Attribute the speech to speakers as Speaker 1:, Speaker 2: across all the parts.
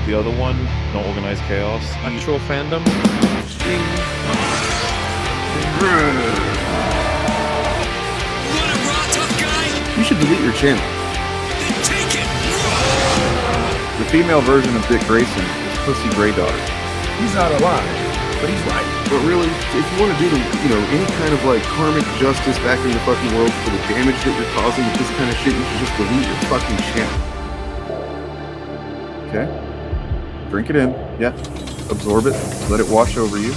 Speaker 1: The other one, No Organized Chaos.
Speaker 2: Actual fandom.
Speaker 3: What a raw tough guy!
Speaker 4: You should delete your channel.
Speaker 3: Then take it!
Speaker 4: The female version of Dick Grayson is Pussy Grey Daughter.
Speaker 5: He's not alive, but he's right.
Speaker 4: But really, if you want to do any kind of like karmic justice back in the fucking world for the damage that you're causing with this kind of shit, you should just delete your fucking channel. Okay? Drink it in. Yeah. Absorb it. Let it wash over you.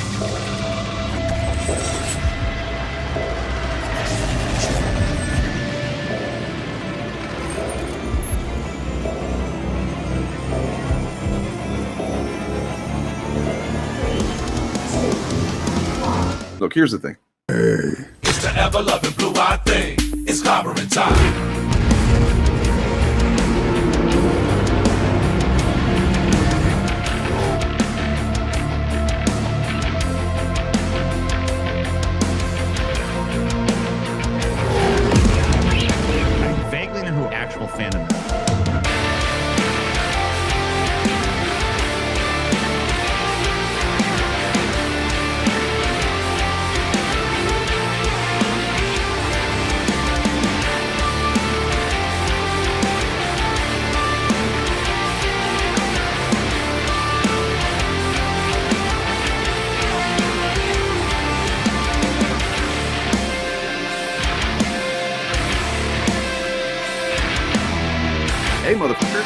Speaker 4: Look, here's the thing.
Speaker 6: It's the ever-loving blue-eyed thing. It's clobbering time.
Speaker 7: I vaguely know who actual fandom is.
Speaker 4: Hey, motherfuckers.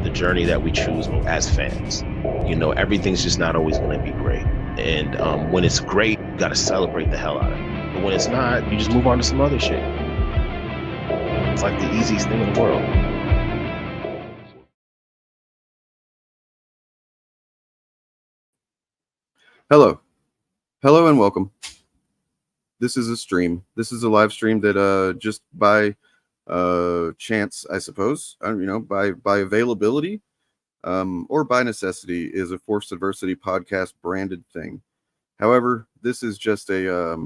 Speaker 8: The journey that we choose as fans. Everything's just not always going to be great. And when it's great, you got to celebrate the hell out of it. But when it's not, you just move on to some other shit. It's like the easiest thing in the world.
Speaker 4: Hello and welcome. This is a stream. This is a live stream that just by chance, I suppose, by availability or by necessity, is a Forced Adversity podcast branded thing. However, this is just a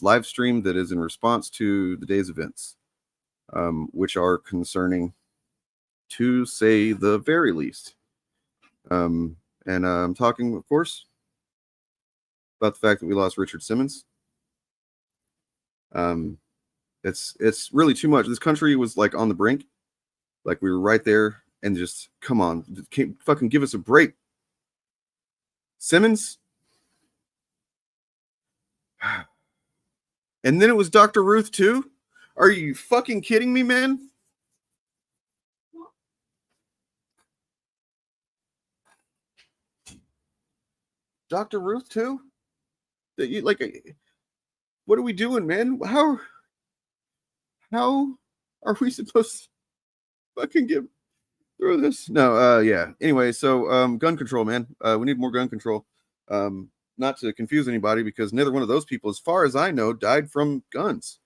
Speaker 4: live stream that is in response to the day's events, which are concerning, to say the very least. And I'm talking, of course, about the fact that we lost Richard Simmons. It's really too much. This country was like on the brink, like we were right there, and just come on, can't fucking give us a break. Simmons, and then it was Dr. Ruth too. Are you fucking kidding me, man? Dr. Ruth too? That you like? What are we doing, man? How are we supposed to fucking get through this? No, yeah. Anyway, so gun control, man. We need more gun control. Not to confuse anybody, because neither one of those people, as far as I know, died from guns.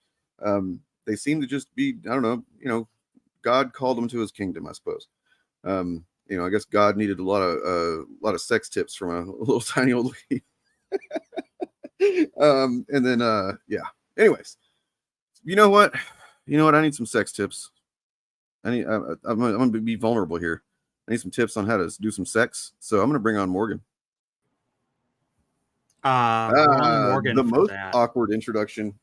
Speaker 4: They seem to just be, I don't know, God called them to his kingdom, I suppose. I guess God needed a lot of sex tips from a little tiny old lady. And then yeah. Anyways, you know what? I need some sex tips. I'm gonna be vulnerable here. I need some tips on how to do some sex. So I'm gonna bring on Morgan.
Speaker 2: Morgan,
Speaker 4: the most
Speaker 2: that.
Speaker 4: awkward introduction.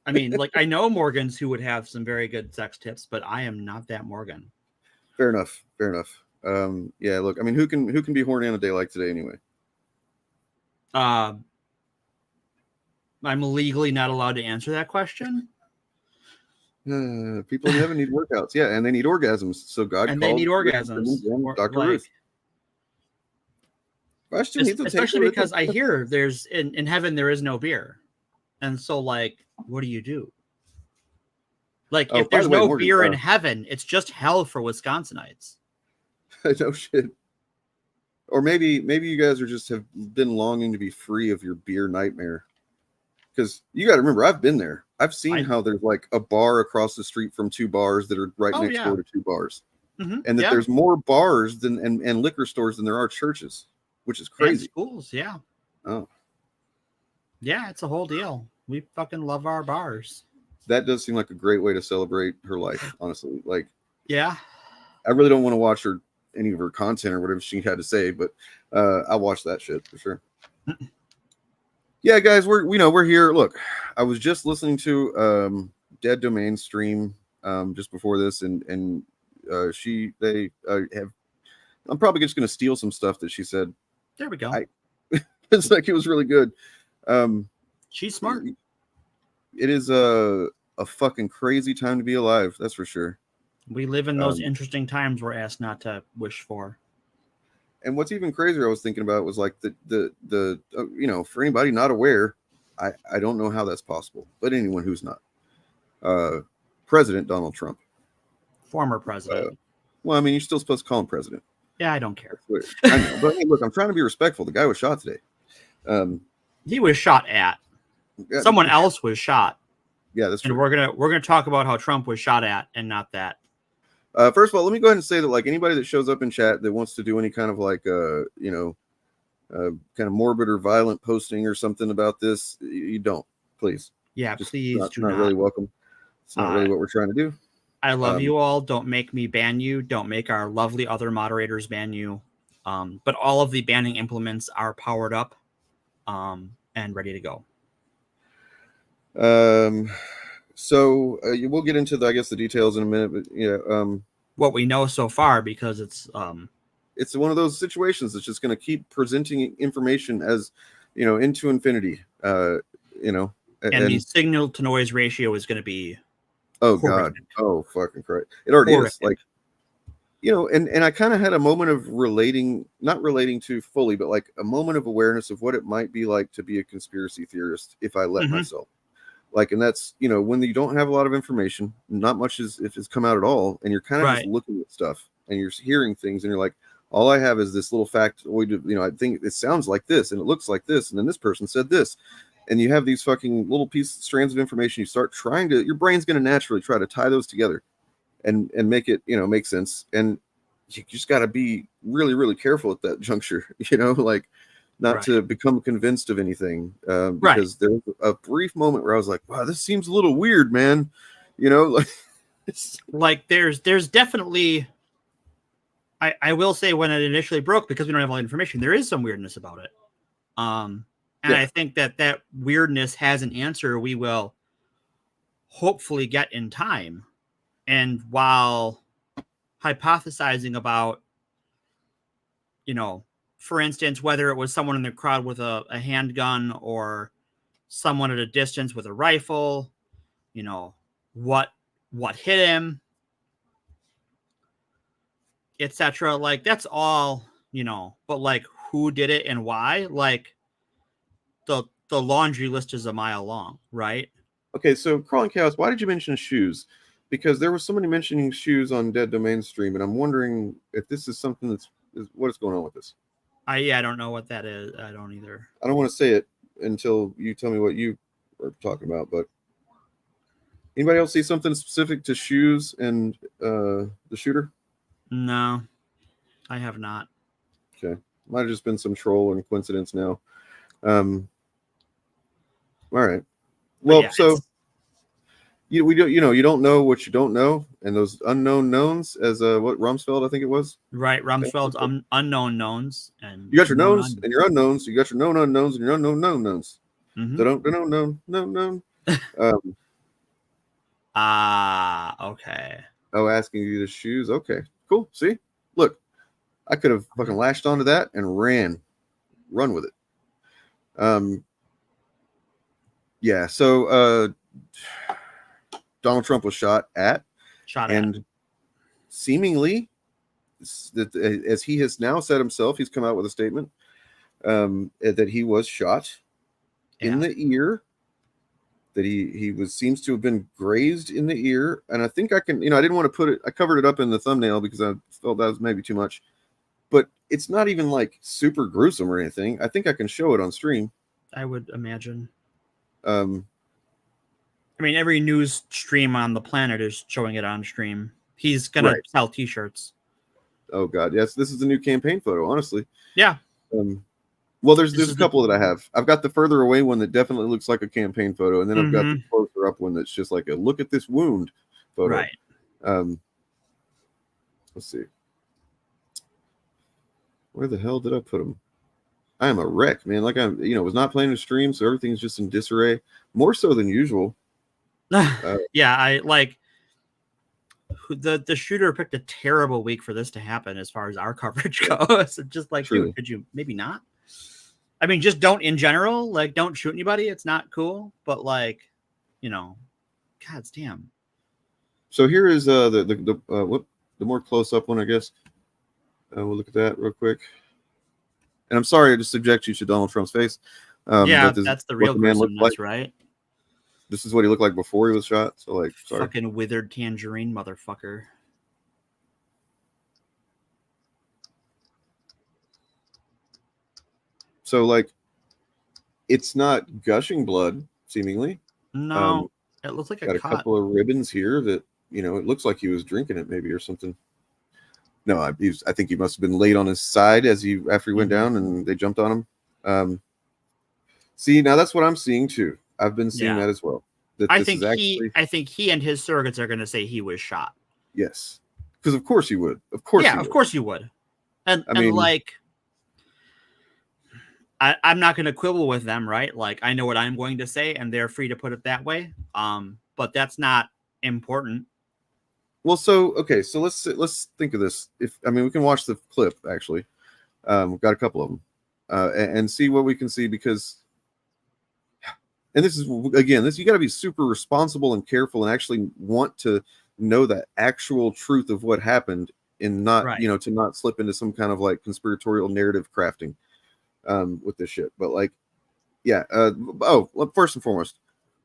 Speaker 2: I mean, like, I know Morgans who would have some very good sex tips, but I am not that Morgan.
Speaker 4: Fair enough. Yeah, look, I mean, who can be horny on a day like today anyway?
Speaker 2: I'm legally not allowed to answer that question.
Speaker 4: People in heaven need workouts, yeah, and they need orgasms. So God
Speaker 2: and they need orgasms.
Speaker 4: Dr. Ruth.
Speaker 2: Especially because I hear there's in heaven there is no beer, and so like, what do you do? Like, if there's no beer in heaven, it's just hell for Wisconsinites.
Speaker 4: No shit. Or maybe you guys are just have been longing to be free of your beer nightmare. Because you got to remember, I've been there. I've seen how there's like a bar across the street from two bars that are right next door to two bars.
Speaker 2: Mm-hmm.
Speaker 4: And that there's more bars and liquor stores than there are churches, which is crazy.
Speaker 2: And schools, yeah.
Speaker 4: Oh,
Speaker 2: Yeah, it's a whole deal. We fucking love our bars.
Speaker 4: That does seem like a great way to celebrate her life, honestly. Like,
Speaker 2: yeah,
Speaker 4: I really don't want to watch any of her content or whatever she had to say, but I'll watch that shit for sure. Yeah, guys, we're here. Look, I was just listening to Dead Domain stream just before this, and they have. I'm probably just going to steal some stuff that she said.
Speaker 2: There we go.
Speaker 4: It's like it was really good.
Speaker 2: She's smart.
Speaker 4: It is a fucking crazy time to be alive. That's for sure.
Speaker 2: We live in those interesting times we're asked not to wish for.
Speaker 4: And what's even crazier, I was thinking about was like the for anybody not aware, I don't know how that's possible, but anyone who's not, President Donald Trump,
Speaker 2: former president.
Speaker 4: Well, I mean, you're still supposed to call him president.
Speaker 2: Yeah, I don't care.
Speaker 4: I know, but hey, look, I'm trying to be respectful. The guy was shot today.
Speaker 2: He was shot at. Someone else was shot.
Speaker 4: Yeah, that's true.
Speaker 2: And we're gonna talk about how Trump was shot at and not that.
Speaker 4: First of all, let me go ahead and say that like anybody that shows up in chat that wants to do any kind of like kind of morbid or violent posting or something about this, you don't, please.
Speaker 2: Yeah,
Speaker 4: just
Speaker 2: please
Speaker 4: not,
Speaker 2: do
Speaker 4: not
Speaker 2: not.
Speaker 4: really welcome. It's not really what we're trying to do.
Speaker 2: I love you all. Don't make me ban you. Don't make our lovely other moderators ban you. But all of the banning implements are powered up and ready to go.
Speaker 4: So we'll get into the details in a minute, but yeah,
Speaker 2: what we know so far, because it's
Speaker 4: one of those situations that's just going to keep presenting information as into infinity. And
Speaker 2: the signal to noise ratio is going to be
Speaker 4: horrific. God, oh fucking Christ, it already is. Like, and I kind of had a moment of not relating to fully, but like a moment of awareness of what it might be like to be a conspiracy theorist if I let myself. Like, and that's, when you don't have a lot of information, not much if it's come out at all, and you're kind of just looking at stuff and you're hearing things and you're like, all I have is this little fact. I think it sounds like this and it looks like this. And then this person said this, and you have these fucking little strands of information. You start your brain's going to naturally try to tie those together and make it, make sense. And you just got to be really, really careful at that juncture, like, not to become convinced of anything, because there was a brief moment where I was like, wow, this seems a little weird, man.
Speaker 2: Like there's definitely, I will say when it initially broke, because we don't have all the information, there is some weirdness about it. And I think that weirdness has an answer we will hopefully get in time. And while hypothesizing about, for instance, whether it was someone in the crowd with a handgun or someone at a distance with a rifle, what hit him, etc. Like, that's all, but like, who did it and why? Like, the laundry list is a mile long, right?
Speaker 4: Okay, so Crawling Chaos, why did you mention shoes? Because there was somebody mentioning shoes on Dead Domain stream, and I'm wondering if this is something what is going on with this.
Speaker 2: I don't know what that is. I don't either.
Speaker 4: I don't want to say it until you tell me what you are talking about, but anybody else see something specific to shoes and the shooter?
Speaker 2: No, I have not.
Speaker 4: Okay. Might have just been some troll and coincidence now. All right. Well, yeah, so you don't know what you don't know, and those unknown knowns, as what Rumsfeld, I think it was.
Speaker 2: Right, Rumsfeld's unknown knowns, and
Speaker 4: you got your knowns and your unknowns. You got your known unknowns and your unknown knowns. Known.
Speaker 2: Okay.
Speaker 4: Oh, asking you the shoes. Okay, cool. See, look, I could have fucking lashed onto that and run with it. Yeah. So, Donald Trump was shot at, and seemingly, as he has now said himself, he's come out with a statement that he was shot in the ear, that he seems to have been grazed in the ear, and I think I can, I didn't want to put it, I covered it up in the thumbnail because I felt that was maybe too much, but it's not even like super gruesome or anything. I think I can show it on stream.
Speaker 2: I would imagine. I mean, every news stream on the planet is showing it on stream. He's going to sell t-shirts.
Speaker 4: Oh, God. Yes, this is a new campaign photo, honestly.
Speaker 2: Yeah.
Speaker 4: Well, there's a couple that I have. I've got the further away one that definitely looks like a campaign photo, and then I've got the closer up one that's just like a look at this wound photo.
Speaker 2: Right.
Speaker 4: Let's see. Where the hell did I put them? I am a wreck, man. Like I'm, was not playing a stream, so everything's just in disarray, more so than usual.
Speaker 2: Yeah, I like the shooter picked a terrible week for this to happen as far as our coverage goes. Just like, dude, could you maybe not? I mean, just don't in general, like don't shoot anybody. It's not cool, but like, God's damn.
Speaker 4: So here is the more close up one, I guess. We'll look at that real quick. And I'm sorry to subject you to Donald Trump's face.
Speaker 2: Yeah, that's the real gruesomeness, right?
Speaker 4: This is what he looked like before he was shot. So, like, sorry.
Speaker 2: Fucking withered tangerine motherfucker.
Speaker 4: So, like, it's not gushing blood, seemingly.
Speaker 2: No, it looks like
Speaker 4: got a couple of ribbons here that, it looks like he was drinking it maybe or something. No, I think he must have been laid on his side after he went down and they jumped on him. See, now that's what I'm seeing too. I've been seeing that as well.
Speaker 2: I think he and his surrogates are going to say he was shot.
Speaker 4: Yes, because of course he would. Of course,
Speaker 2: of course you would. And like, I'm not going to quibble with them, right? Like, I know what I'm going to say, and they're free to put it that way. But that's not important.
Speaker 4: Well, so let's think of this. We can watch the clip actually. We've got a couple of them, and see what we can see because. And this is again, you got to be super responsible and careful, and actually want to know the actual truth of what happened, and not to not slip into some kind of like conspiratorial narrative crafting with this shit. But like, first and foremost,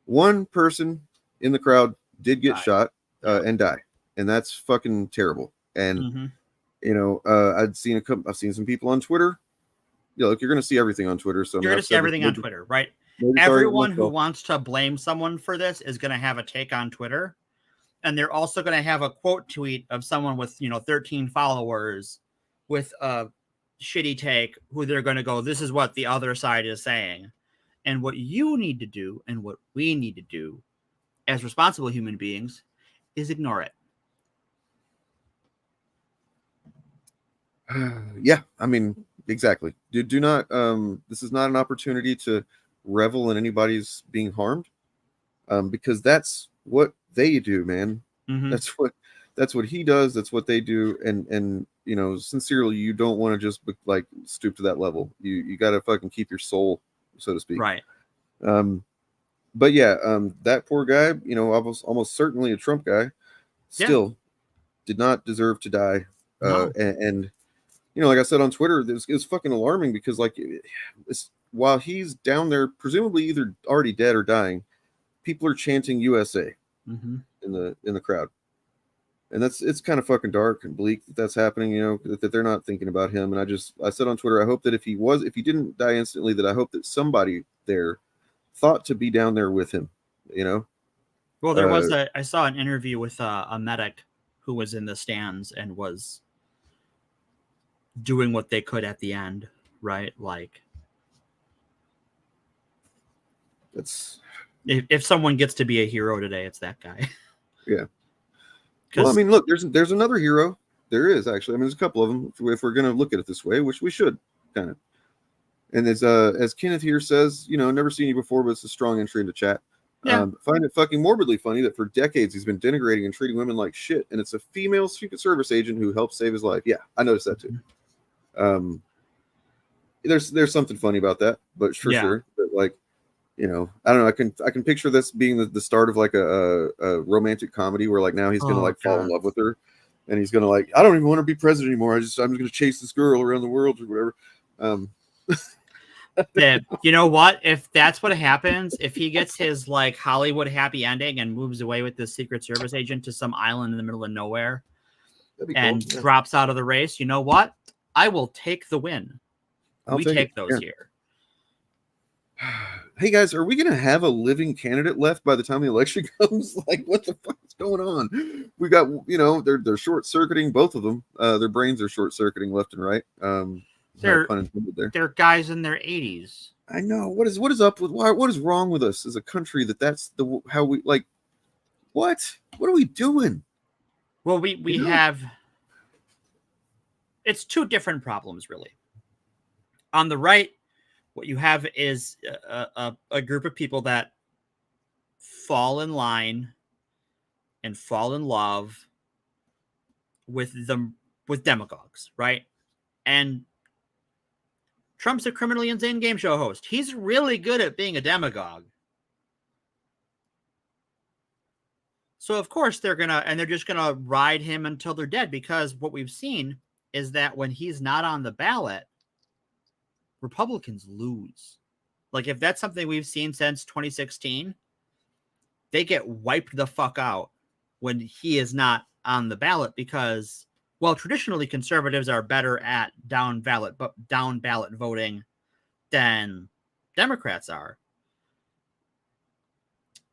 Speaker 4: one person in the crowd did get shot and die. And that's fucking terrible. And I've seen some people on Twitter. Look, you're going to see everything on Twitter. So
Speaker 2: you're going to see everything on Twitter, right? Everyone who wants to blame someone for this is going to have a take on Twitter, and they're also going to have a quote tweet of someone with 13 followers with a shitty take, who they're going to go, "This is what the other side is saying," and what you need to do, and what we need to do, as responsible human beings, is ignore it.
Speaker 4: Yeah, I mean, exactly. Do not. This is not an opportunity to revel in anybody's being harmed, because that's what they do, man.
Speaker 2: Mm-hmm.
Speaker 4: That's what he does. That's what they do. And sincerely, you don't want to just like stoop to that level. You got to fucking keep your soul, so to speak.
Speaker 2: Right.
Speaker 4: But yeah, that poor guy, almost certainly a Trump guy, still did not deserve to die.
Speaker 2: No.
Speaker 4: And like I said on Twitter, it's fucking alarming because like while he's down there, presumably either already dead or dying, people are chanting USA in the crowd. And it's kind of fucking dark and bleak that's happening, that they're not thinking about him. And I said on Twitter, I hope that if he didn't die instantly, that I hope that somebody there thought to be down there with him, Well,
Speaker 2: there was I saw an interview with a medic who was in the stands and was doing what they could at the end, right? Like,
Speaker 4: that's
Speaker 2: if someone gets to be a hero today, it's that guy.
Speaker 4: Yeah. Well, I mean, look, there's another hero. There is actually. I mean, there's a couple of them if we're going to look at it this way, which we should kind of. And as Kenneth here says, never seen you before, but it's a strong entry into chat.
Speaker 2: Yeah.
Speaker 4: Find it fucking morbidly funny that for decades he's been denigrating and treating women like shit, and it's a female Secret Service agent who helped save his life. Yeah, I noticed that too. There's something funny about that, but for sure. But like, I don't know. I can picture this being the start of like a romantic comedy where like now he's gonna fall in love with her, and he's gonna like, I don't even want to be president anymore. I'm just gonna chase this girl around the world or whatever.
Speaker 2: You know what? If that's what happens, if he gets his like Hollywood happy ending and moves away with the Secret Service agent to some island in the middle of nowhere and drops out of the race, you know what? I will take the win. We take those here.
Speaker 4: Hey guys, are we gonna have a living candidate left by the time the election comes? Like, what the fuck is going on? We got, they're short circuiting both of them. Their brains are short circuiting left and right.
Speaker 2: They're
Speaker 4: pun intended there.
Speaker 2: they're guys in their 80s.
Speaker 4: I know. What is up with what is wrong with us as a country that's how we like what? What are we doing?
Speaker 2: Well, we have it's two different problems really. On the right, what you have is a group of people that fall in line and fall in love with demagogues, right? And Trump's a criminally insane game show host. He's really good at being a demagogue. So of course they're just gonna ride him until they're dead, because what we've seen is that when he's not on the ballot, Republicans lose. Like, if that's something we've seen since 2016, they get wiped the fuck out when he is not on the ballot, because, well, traditionally conservatives are better at down ballot voting than Democrats are.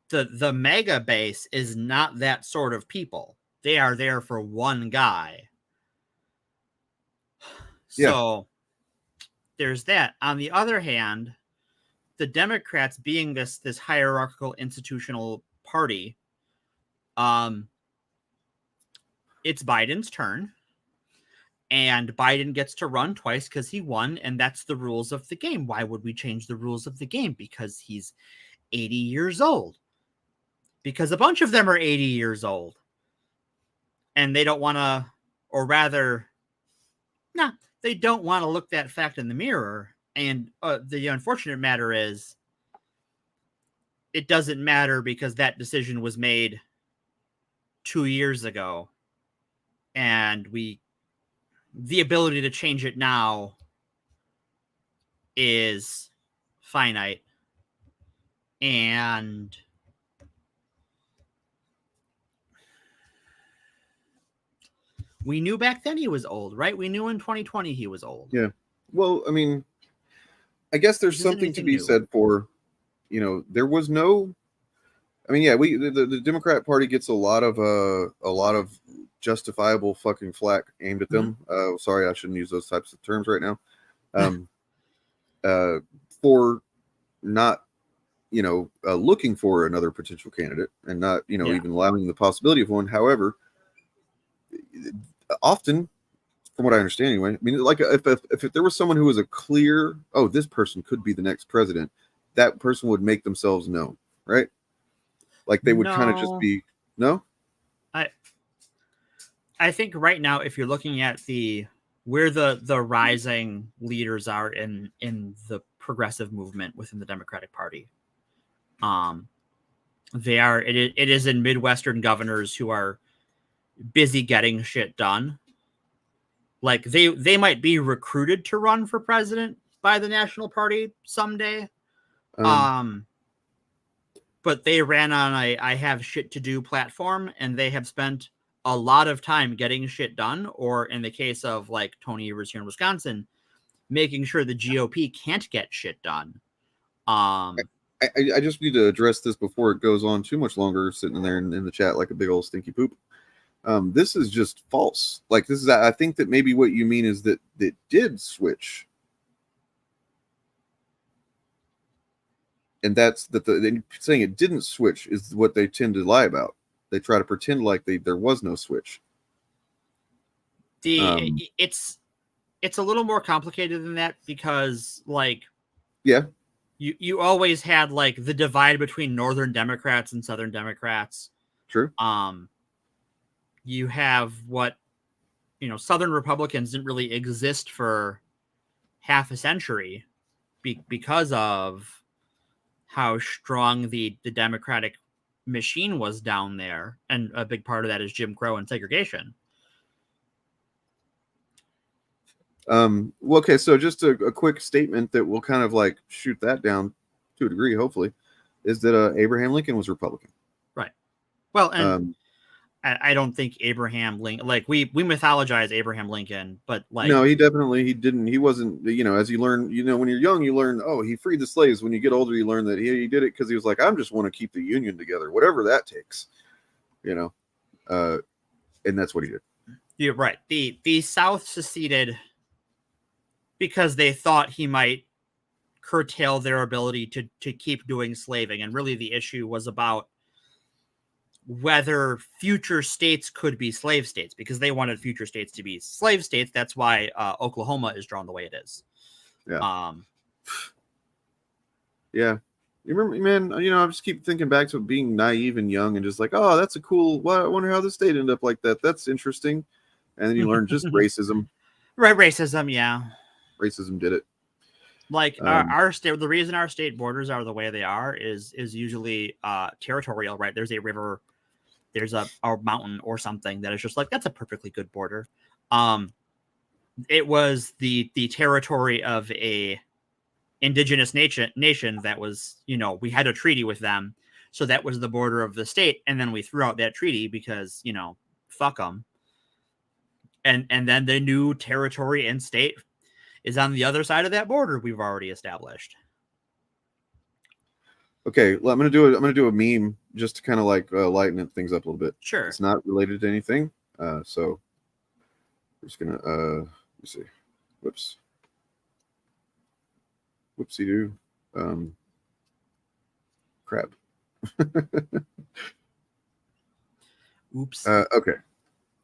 Speaker 2: The mega base is not that sort of people. They are there for one guy. So there's that. On the other hand, the Democrats, being this hierarchical institutional party, it's Biden's turn, and Biden gets to run twice because he won, and that's the rules of the game. Why would we change the rules of the game? Because he's 80 years old. Because a bunch of them are 80 years old, and they don't want to, or rather, they don't want to look that fact in the mirror. And the unfortunate matter is, it doesn't matter, because that decision was made 2 years ago, and the ability to change it now is finite. And we knew back then he was old, right? We knew in 2020 he was old.
Speaker 4: Yeah. Well, I mean, I guess there's something to be said for, there was no. I mean, yeah, the Democrat Party gets a lot of justifiable fucking flack aimed at them. Sorry, I shouldn't use those types of terms right now. For not, looking for another potential candidate, and not, even allowing the possibility of one. However, often, from what I understand anyway, I mean, like, if there was someone who was a clear, this person could be the next president, that person would make themselves known, right? Like, they would kind of just be, no?
Speaker 2: I think right now, if you're looking at where the rising leaders are in the progressive movement within the Democratic Party, it is in Midwestern governors who are busy getting shit done. Like, they might be recruited to run for president by the National Party someday. But they ran on I have shit to do platform, and they have spent a lot of time getting shit done, or in the case of like Tony Evers here in Wisconsin, making sure the GOP can't get shit done.
Speaker 4: I just need to address this before it goes on too much longer, sitting there in the chat like a big old stinky poop. This is just false. Like, this is, I think that maybe what you mean is that it did switch. And that's that saying it didn't switch is what they tend to lie about. They try to pretend like there was no switch.
Speaker 2: It's a little more complicated than that, because like, you always had like the divide between Northern Democrats and Southern Democrats.
Speaker 4: True.
Speaker 2: You have Southern Republicans didn't really exist for half a century because of how strong the Democratic machine was down there. And a big part of that is Jim Crow and segregation.
Speaker 4: Well, okay, so just a quick statement that will kind of like shoot that down to a degree, hopefully, is that Abraham Lincoln was Republican. Right.
Speaker 2: Well, and I don't think Abraham Lincoln, like we mythologize Abraham Lincoln, but like,
Speaker 4: no, he didn't. He wasn't, as you learn, when you're young, you learn, he freed the slaves. When you get older, you learn that he did it because he was like, I just want to keep the Union together, whatever that takes, and that's what he did.
Speaker 2: You're right. The South seceded because they thought he might curtail their ability to keep doing slaving. And really the issue was about whether future states could be slave states, because they wanted future states to be slave states. That's why Oklahoma is drawn the way it is.
Speaker 4: Yeah. Yeah. You remember, man, I just keep thinking back to being naive and young and just like, oh, that's a cool, well, I wonder how the state ended up like that. That's interesting. And then you learn just racism.
Speaker 2: Right. Racism. Yeah.
Speaker 4: Racism did it.
Speaker 2: Like our state, the reason our state borders are the way they are is usually territorial, right? There's a river, there's a mountain or something that is just like, that's a perfectly good border. It was the territory of a indigenous nation that was, we had a treaty with them. So that was the border of the state. And then we threw out that treaty because, fuck them. And then the new territory and state is on the other side of that border we've already established.
Speaker 4: Okay, well, I'm gonna do a meme just to kind of like lighten things up a little bit.
Speaker 2: Sure.
Speaker 4: It's not related to anything. So we're just gonna let me see. Whoops. Whoopsie doo. Crap.
Speaker 2: Oops.
Speaker 4: Okay.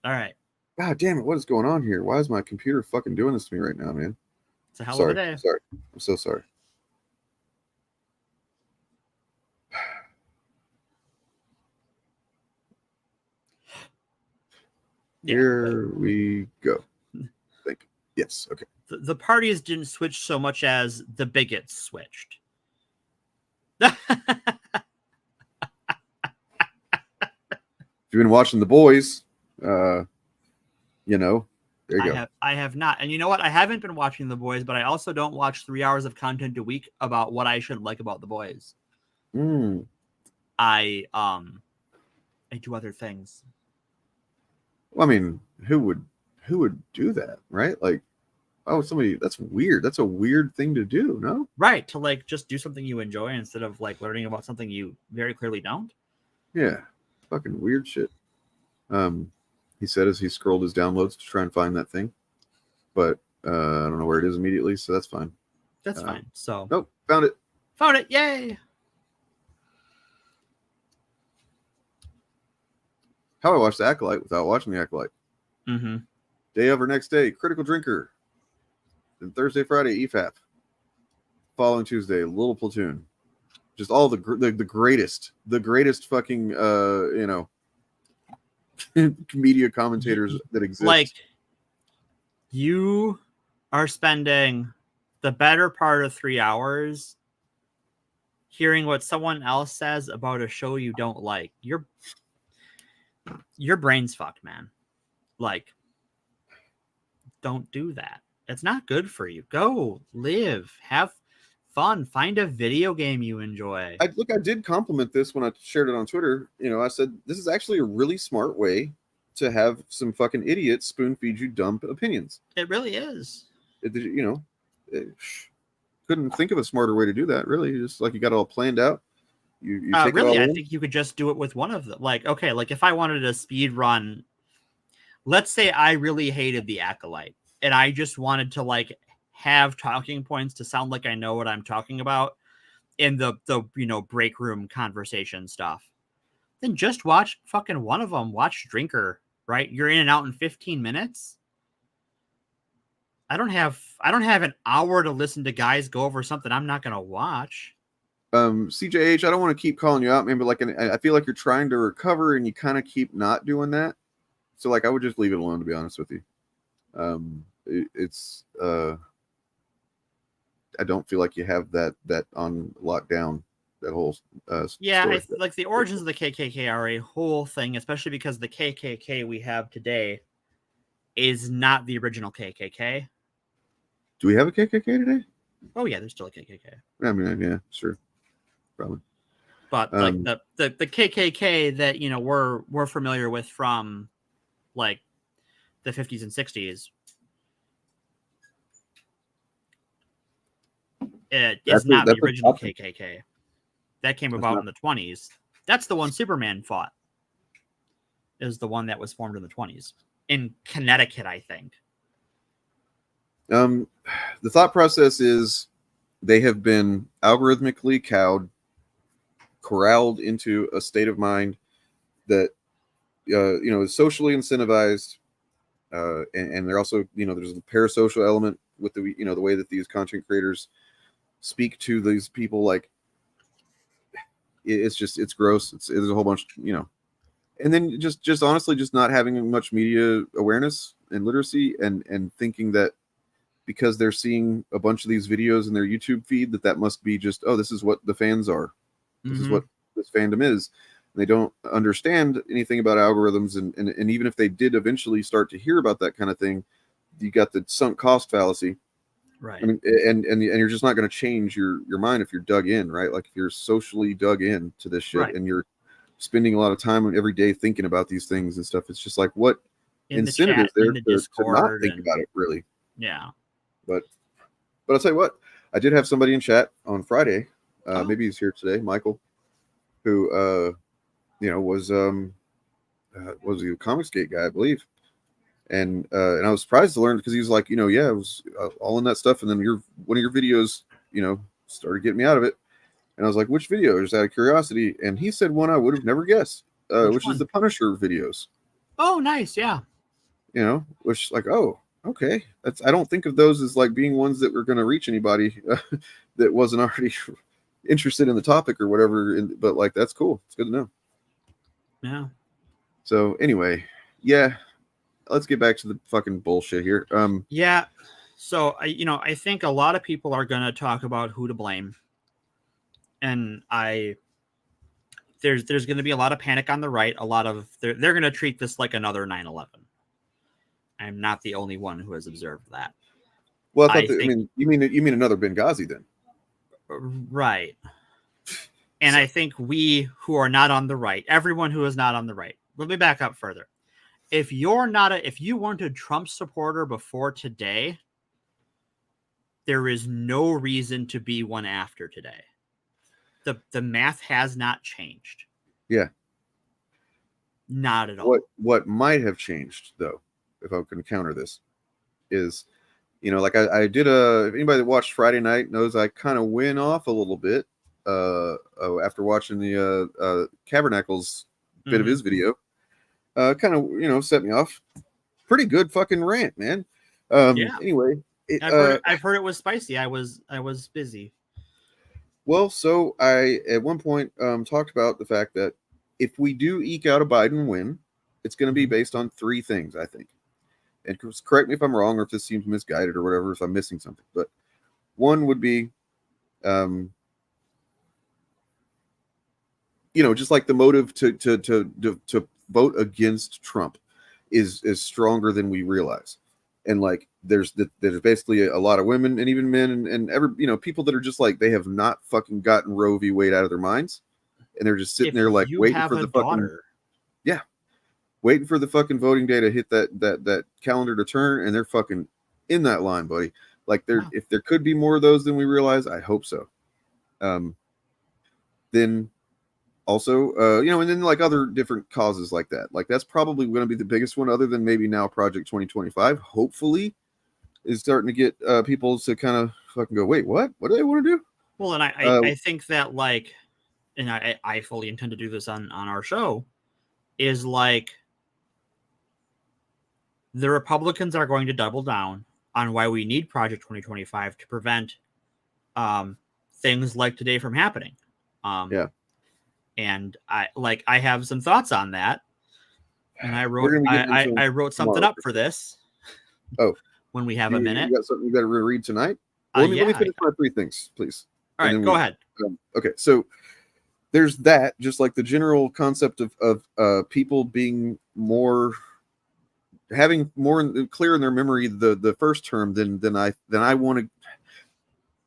Speaker 2: All right.
Speaker 4: God damn it! What is going on here? Why is my computer fucking doing this to me right now, man?
Speaker 2: It's a hell of a day.
Speaker 4: Sorry. I'm so sorry.
Speaker 2: Yeah,
Speaker 4: here we go. Thank you. Yes. Okay.
Speaker 2: The parties didn't switch so much as the bigots switched.
Speaker 4: If you've been watching The Boys, there you go.
Speaker 2: I have not. And you know what? I haven't been watching The Boys, but I also don't watch 3 hours of content a week about what I shouldn't like about The Boys. I do other things.
Speaker 4: Well, I mean, who would do that, right? Like, oh, somebody, that's weird. That's a weird thing to do, no?
Speaker 2: Right, to like just do something you enjoy instead of like learning about something you very clearly don't.
Speaker 4: Yeah, fucking weird shit. He said as he scrolled his downloads to try and find that thing, but I don't know where it is immediately, so that's fine.
Speaker 2: That's fine. So
Speaker 4: nope, found it.
Speaker 2: Found it! Yay!
Speaker 4: How I watched The Acolyte without watching The Acolyte.
Speaker 2: Mm-hmm.
Speaker 4: Day of or next day, Critical Drinker. Then Thursday, Friday, EFAP. Following Tuesday, Little Platoon. Just all the greatest fucking media commentators that exist.
Speaker 2: Like, you are spending the better part of 3 hours hearing what someone else says about a show you don't like. Your brain's fucked, man. Like, don't do that. It's not good for you. Go live, have fun, find a video game you enjoy.
Speaker 4: I did compliment this when I shared it on Twitter. I said this is actually a really smart way to have some fucking idiots spoon feed you dumb opinions.
Speaker 2: It really is.
Speaker 4: Couldn't think of a smarter way to do that. Really, just like you got it all planned out. You take
Speaker 2: really,
Speaker 4: it all
Speaker 2: I think you could just do it with one of them. Like, okay, like if I wanted to speed run, let's say I really hated The Acolyte and I just wanted to like have talking points to sound like I know what I'm talking about in the break room conversation stuff, then just watch fucking one of them. Watch Drinker, right? You're in and out in 15 minutes. I don't have an hour to listen to guys go over something I'm not going to watch.
Speaker 4: CJH, I don't want to keep calling you out, man, but like, I feel like you're trying to recover and you kind of keep not doing that. So like, I would just leave it alone, to be honest with you. I don't feel like you have that on lockdown, that whole
Speaker 2: yeah, like the origins of the KKK are a whole thing, especially because the KKK we have today is not the original KKK.
Speaker 4: Do we have a KKK today?
Speaker 2: Oh yeah, there's still a KKK.
Speaker 4: I mean, yeah, sure, probably.
Speaker 2: But like the KKK that we're familiar with from like the 50s and 60s, it is not the original KKK. That came about in the 20s. That's the one Superman fought. Is the one that was formed in the 20s in Connecticut, I think.
Speaker 4: The thought process is they have been algorithmically corralled into a state of mind that is socially incentivized, and they're also, there's a parasocial element with the the way that these content creators speak to these people. Like, it's gross. It's a whole bunch, and then just honestly just not having much media awareness and literacy, and thinking that because they're seeing a bunch of these videos in their YouTube feed that must be just, oh, this is what the fans are. This is what this fandom is. And they don't understand anything about algorithms, and even if they did eventually start to hear about that kind of thing, you got the sunk cost fallacy.
Speaker 2: Right.
Speaker 4: I mean, and you're just not going to change your mind if you're dug in, right? Like if you're socially dug in to this shit, right, and you're spending a lot of time every day thinking about these things and stuff. It's just like, what incentive is there to not think about it, really?
Speaker 2: Yeah.
Speaker 4: But I'll tell you what, I did have somebody in chat on Friday. Maybe he's here today, Michael, who was he a Comicsgate guy, I believe. And I was surprised to learn, because he was like, it was all in that stuff, and then one of your videos, started getting me out of it. And I was like, which video? Just out of curiosity. And he said one I would have never guessed, which is the Punisher videos.
Speaker 2: Oh, nice, yeah.
Speaker 4: Which, like, oh, okay. I don't think of those as like being ones that were going to reach anybody that wasn't already interested in the topic or whatever. But like, that's cool. It's good to know.
Speaker 2: Yeah.
Speaker 4: So anyway, yeah, let's get back to the fucking bullshit here.
Speaker 2: Yeah. So I think a lot of people are going to talk about who to blame, and there's going to be a lot of panic on the right. A lot of they're going to treat this like another 9/11. I'm not the only one who has observed that.
Speaker 4: Well, I mean, you mean another Benghazi then?
Speaker 2: Right. And I think we who are not on the right, everyone who is not on the right. Let me back up further. If you weren't a Trump supporter before today, there is no reason to be one after today. The math has not changed.
Speaker 4: Yeah.
Speaker 2: Not at all.
Speaker 4: What might have changed, though, if I can counter this, is, like I did if anybody that watched Friday night knows I kind of went off a little bit after watching the Cabernacles bit of his video. Kind of, set me off. Pretty good fucking rant, man.
Speaker 2: Yeah.
Speaker 4: Anyway,
Speaker 2: I've heard it was spicy. I was busy.
Speaker 4: Well, so I at one point talked about the fact that if we do eke out a Biden win, it's going to be based on three things, I think. And correct me if I'm wrong, or if this seems misguided or whatever, if I'm missing something. But one would be, just like the motive to vote against Trump is stronger than we realize. And like there's basically a lot of women and even men and every people that are just like, they have not fucking gotten Roe v. Wade out of their minds, and they're just sitting there like waiting for the fucking waiting for the fucking voting day to hit that calendar to turn, and they're fucking in that line, buddy. Like if there could be more of those than we realize, I hope so. Then also, and then like other different causes like that. Like that's probably going to be the biggest one, other than maybe now Project 2025. Hopefully, is starting to get people to kind of fucking go, wait, what? What do they want to do?
Speaker 2: Well, and I think that like, and I fully intend to do this on our show, is like the Republicans are going to double down on why we need Project 2025 to prevent things like today from happening. Yeah. And I have some thoughts on that, and I wrote something up for this.
Speaker 4: Oh,
Speaker 2: when we have a minute,
Speaker 4: you got something you got to read tonight. Well, let me finish my three things, please.
Speaker 2: All right, go ahead.
Speaker 4: Okay, so there's that, just like the general concept of people being having more clear in their memory the first term than I want to.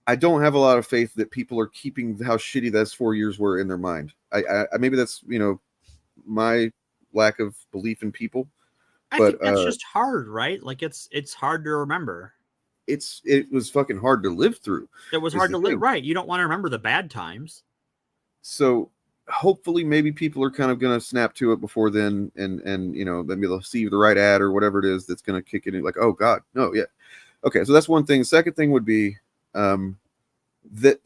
Speaker 4: I don't have a lot of faith that people are keeping how shitty those 4 years were in their mind. I maybe that's my lack of belief in people.
Speaker 2: I think that's just hard, right? Like it's hard to remember.
Speaker 4: It was fucking hard to live through.
Speaker 2: It was hard to live, right? You don't want to remember the bad times.
Speaker 4: So hopefully maybe people are kind of going to snap to it before then, and maybe they'll see the right ad or whatever it is that's going to kick it in, like, oh God, no, yeah. Okay, so that's one thing. The second thing would be that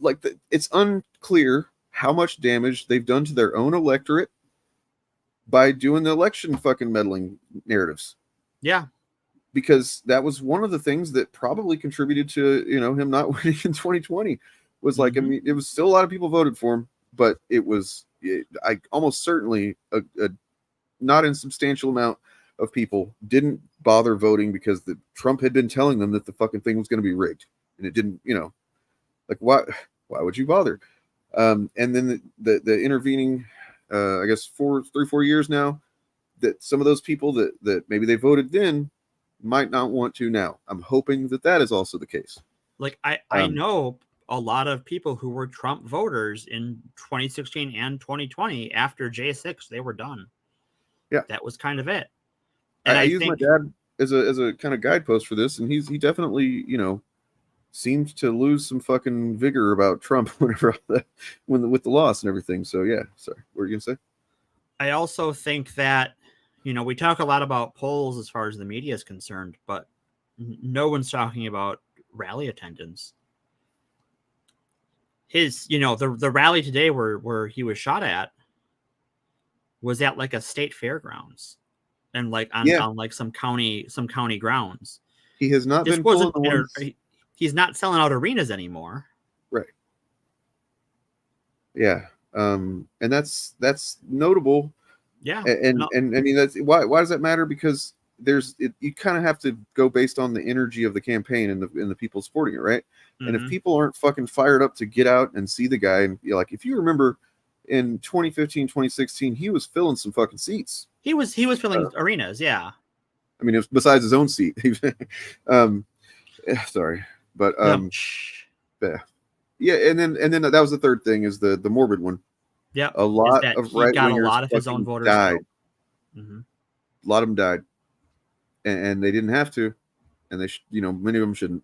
Speaker 4: it's unclear how much damage they've done to their own electorate by doing the election fucking meddling narratives.
Speaker 2: Yeah.
Speaker 4: Because that was one of the things that probably contributed to, him not winning in 2020 was like, I mean, it was still a lot of people voted for him, but I almost certainly a not insubstantial amount of people didn't bother voting because Trump had been telling them that the fucking thing was going to be rigged, and it didn't, like why would you bother? And then the intervening, I guess 4 years now, that some of those people that maybe they voted then might not want to now. I'm hoping that is also the case.
Speaker 2: Like I know a lot of people who were Trump voters in 2016 and 2020 after J6, they were done.
Speaker 4: Yeah,
Speaker 2: that was kind of it. And
Speaker 4: I use my dad as a kind of guidepost for this, and he definitely seemed to lose some fucking vigor about Trump with the loss and everything. So yeah, sorry, what were you gonna say?
Speaker 2: I also think that we talk a lot about polls as far as the media is concerned, but no one's talking about rally attendance. His, the rally today where he was shot at was at like a state fairgrounds and like on like some county grounds.
Speaker 4: He has not been pulling the ones.
Speaker 2: He's not selling out arenas anymore.
Speaker 4: Right. Yeah. And that's notable.
Speaker 2: Yeah.
Speaker 4: And I mean, that's why does that matter? Because you kind of have to go based on the energy of the campaign and the people supporting it. Right. And if people aren't fucking fired up to get out and see the guy, and like, if you remember in 2015, 2016, he was filling some fucking seats.
Speaker 2: He was filling arenas. Yeah.
Speaker 4: I mean, it was besides his own seat. Sorry. But yeah, and then that was the third thing, is the morbid one.
Speaker 2: Yeah,
Speaker 4: a lot of right
Speaker 2: got a lot of his own voters
Speaker 4: died. A lot of them died, and they didn't have to, and they many of them shouldn't.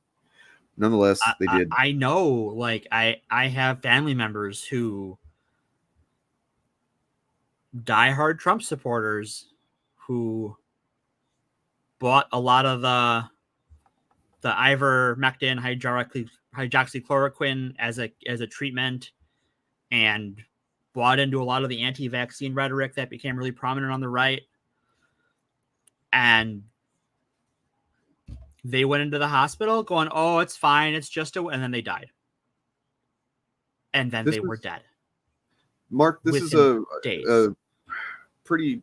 Speaker 4: Nonetheless, they did.
Speaker 2: I know, like I have family members who diehard Trump supporters who bought a lot of the ivermectin, hydroxychloroquine as a treatment, and bought into a lot of the anti-vaccine rhetoric that became really prominent on the right. And they went into the hospital going, "Oh, it's fine. It's just and then they died. And then they were dead.
Speaker 4: Mark, this is a pretty,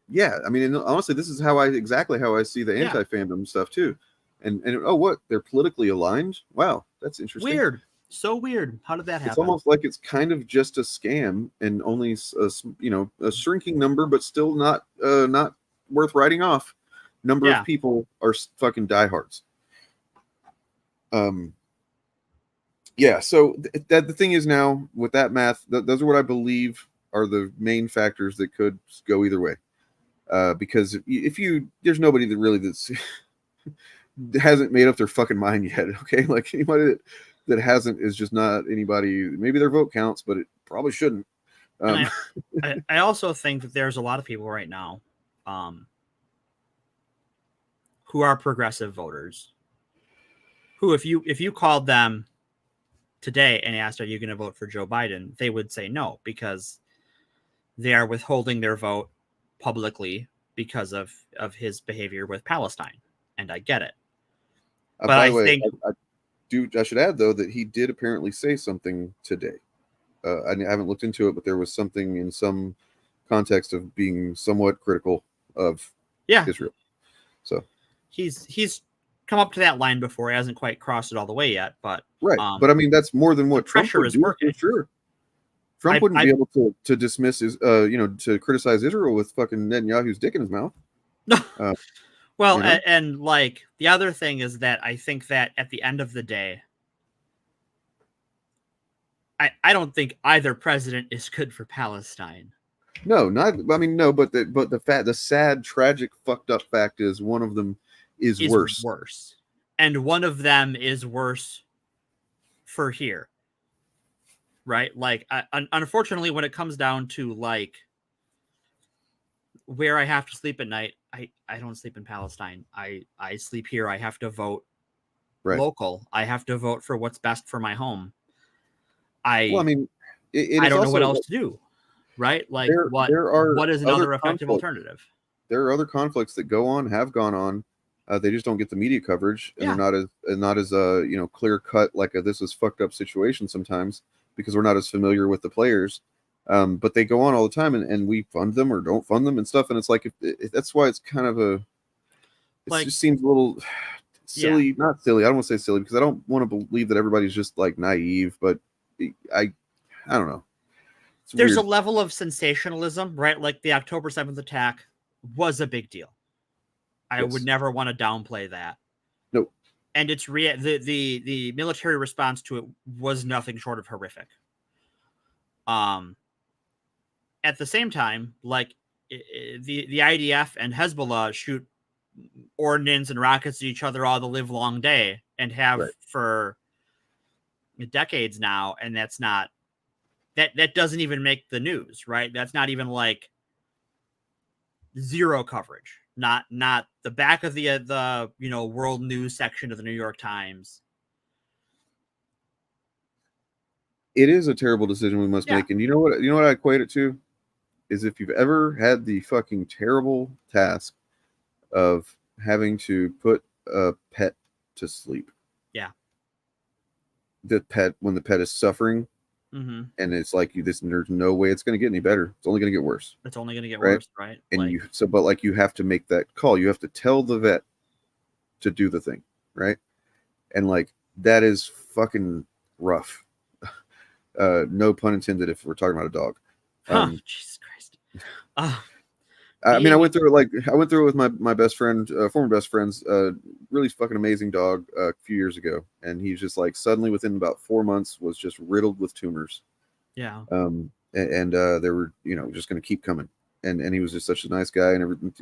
Speaker 4: yeah. I mean, and honestly, this is exactly how I see the anti-fandom stuff too. And oh, what? They're politically aligned? Wow, that's interesting.
Speaker 2: Weird. So weird. How did that happen?
Speaker 4: It's almost like it's kind of just a scam, and only a shrinking number, but still not worth writing off. Number of people are fucking diehards. Yeah. So the thing is, now with that math, those are what I believe are the main factors that could go either way. Because there's nobody that's hasn't made up their fucking mind yet. Okay, like anybody that hasn't is just not anybody. Maybe their vote counts, but it probably shouldn't.
Speaker 2: I also think that there's a lot of people right now who are progressive voters who, if you called them today and asked, "Are you going to vote for Joe Biden?" they would say no, because they are withholding their vote publicly because of his behavior with Palestine, and I get it. But
Speaker 4: by the way, I should add though that he did apparently say something today. I haven't looked into it, but there was something in some context of being somewhat critical of Israel. So
Speaker 2: he's come up to that line before. He hasn't quite crossed it all the way yet, but
Speaker 4: right. But I mean, that's more than what Trump would do.
Speaker 2: Working.
Speaker 4: Sure. Trump wouldn't be able to dismiss his, to criticize Israel with fucking Netanyahu's dick in his mouth.
Speaker 2: Well, and like the other thing is that I think that at the end of the day, I don't think either president is good for Palestine.
Speaker 4: No, but the sad, tragic, fucked up fact is one of them is worse.
Speaker 2: And one of them is worse for here. Right? Like, unfortunately, when it comes down to like where I have to sleep at night, I don't sleep in Palestine. I sleep here. I have to vote local. I have to vote for what's best for my home.
Speaker 4: I mean,
Speaker 2: I don't know what else to do, right? Like, what is another effective alternative?
Speaker 4: There are other conflicts that have gone on. They just don't get the media coverage, and they're not as clear cut, like this is fucked up situation sometimes, because we're not as familiar with the players. But they go on all the time, and we fund them or don't fund them and stuff. And it's like, that's why it's kind of it just seems a little silly. Not silly. I don't want to say silly, because I don't want to believe that everybody's just like naive, but I don't know.
Speaker 2: There's a level of sensationalism, right? Like the October 7th attack was a big deal. I would never want to downplay that.
Speaker 4: Nope.
Speaker 2: And it's the military response to it was nothing short of horrific. At the same time, like the IDF and Hezbollah shoot ordnance and rockets at each other all the live long day, and have for decades now, and that's not that doesn't even make the news, right? That's not even like zero coverage. Not the back of the world news section of the New York Times.
Speaker 4: It is a terrible decision we must make, and you know what I equate it to is, if you've ever had the fucking terrible task of having to put a pet to sleep.
Speaker 2: Yeah.
Speaker 4: When the pet is suffering, and it's like there's no way it's going to get any better. It's only going to get worse.
Speaker 2: It's only going to get worse, right?
Speaker 4: And you have to make that call. You have to tell the vet to do the thing, right? And like, that is fucking rough. No pun intended if we're talking about a dog.
Speaker 2: Jesus Christ.
Speaker 4: I mean, I went through it with my best friend, former best friend's really fucking amazing dog a few years ago, and he's just like suddenly within about 4 months was just riddled with tumors.
Speaker 2: Yeah.
Speaker 4: And they were just going to keep coming, and he was just such a nice guy and everything,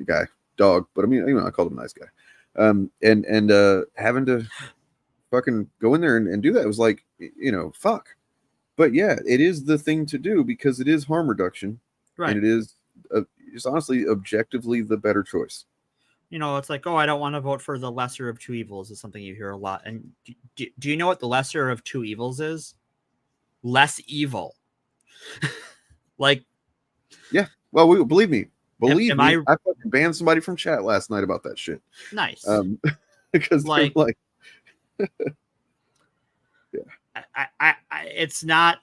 Speaker 4: dog, but I mean, I called him a nice guy. And having to fucking go in there and do that was like, fuck. But yeah, it is the thing to do, because it is harm reduction,
Speaker 2: right?
Speaker 4: And it is just honestly objectively the better choice.
Speaker 2: It's like, I don't want to vote for the lesser of two evils is something you hear a lot. And do you know what the lesser of two evils is? Less evil. Like,
Speaker 4: yeah. Well, believe me,
Speaker 2: I
Speaker 4: fucking banned somebody from chat last night about that shit.
Speaker 2: Nice.
Speaker 4: Because like
Speaker 2: yeah. I it's not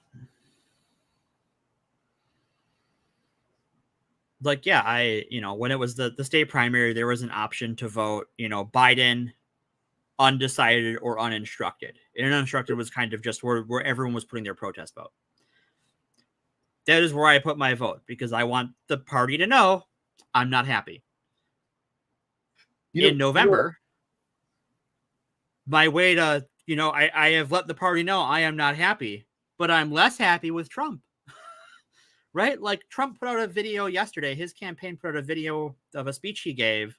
Speaker 2: like, when it was the state primary, there was an option to vote, Biden, undecided, or uninstructed. And uninstructed was kind of just where everyone was putting their protest vote. That is where I put my vote, because I want the party to know I'm not happy. In November, my way to, I have let the party know I am not happy, but I'm less happy with Trump. Right? Like, Trump put out a video yesterday. His campaign put out a video of a speech he gave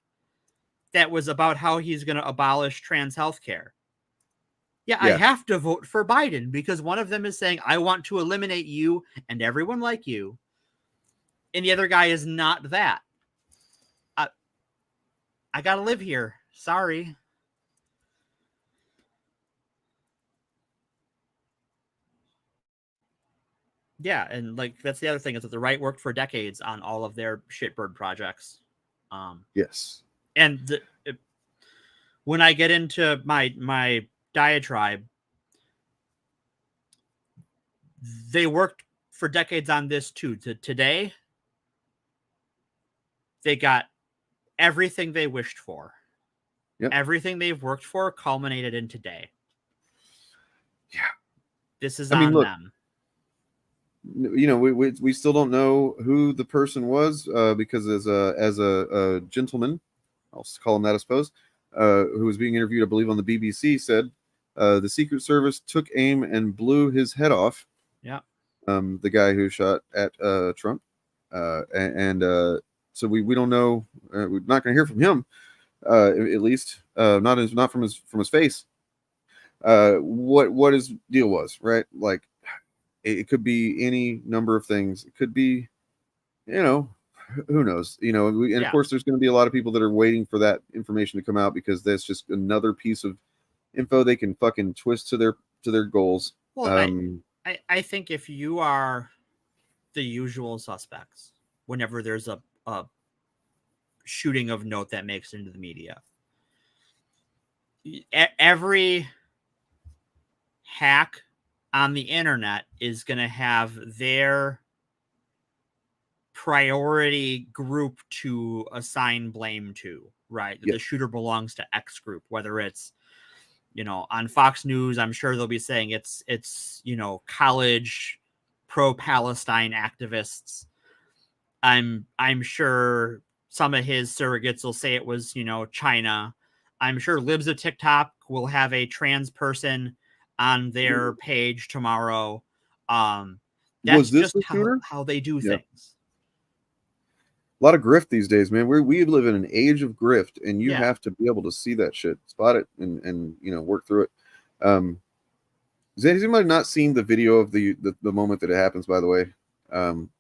Speaker 2: that was about how he's going to abolish trans health care. Yeah, I have to vote for Biden, because one of them is saying, I want to eliminate you and everyone like you. And the other guy is not that. I got to live here. Sorry. Yeah, and like, that's the other thing, is that the right worked for decades on all of their shitbird projects.
Speaker 4: Yes.
Speaker 2: And when I get into my diatribe, they worked for decades on this too. Today, they got everything they wished for.
Speaker 4: Yep.
Speaker 2: Everything they've worked for culminated in today.
Speaker 4: Yeah.
Speaker 2: This is on them.
Speaker 4: We still don't know who the person was, because as a gentleman, I'll call him that, I suppose, who was being interviewed, I believe, on the BBC, said the Secret Service took aim and blew his head off.
Speaker 2: Yeah.
Speaker 4: The guy who shot at Trump, so we don't know. We're not going to hear from him, at least not from his face. What his deal was, right? Like, it could be any number of things. It could be, who knows? Of course, there's going to be a lot of people that are waiting for that information to come out, because that's just another piece of info they can fucking twist to their goals.
Speaker 2: Well, I think if you are the usual suspects, whenever there's a shooting of note that makes it into the media, every hack on the internet is going to have their priority group to assign blame to, right?
Speaker 4: Yep.
Speaker 2: The shooter belongs to X group, whether it's, on Fox News, I'm sure they'll be saying it's college pro-Palestine activists. I'm sure some of his surrogates will say it was, China. I'm sure Libs of TikTok will have a trans person on their page tomorrow. That's just how they do things.
Speaker 4: A lot of grift these days, man. We live in an age of grift, and you have to be able to see that shit, spot it, and work through it. Has anybody not seen the video of the moment that it happens? By the way,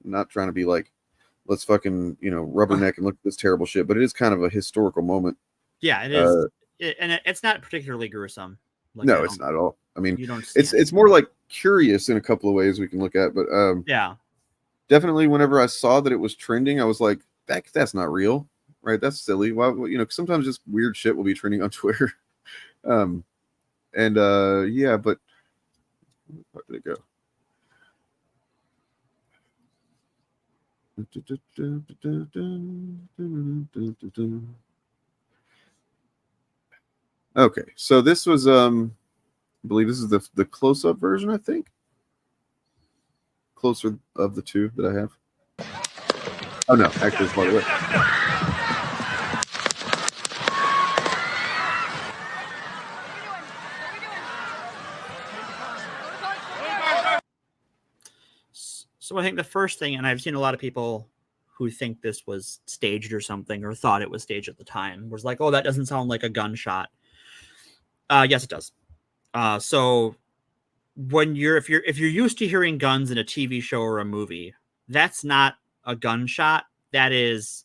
Speaker 4: not trying to be like, let's fucking rubberneck and look at this terrible shit, but it is kind of a historical moment.
Speaker 2: Yeah, it is, and it's not particularly gruesome. Like,
Speaker 4: no, it's not at all. I mean,
Speaker 2: you don't.
Speaker 4: It's more like curious in a couple of ways we can look at, but
Speaker 2: yeah.
Speaker 4: Definitely, whenever I saw that it was trending, I was like, "That's not real, right? That's silly." Why, sometimes just weird shit will be trending on Twitter, but where did it go? Okay, so this was I believe this is the close-up version. I think closer of the two that I have. Oh no, actually, it's by the way.
Speaker 2: So I think the first thing, and I've seen a lot of people who think this was staged or something, or thought it was staged at the time, was like, "Oh, that doesn't sound like a gunshot." Yes, it does. So when if you're used to hearing guns in a TV show or a movie, that's not a gunshot. That is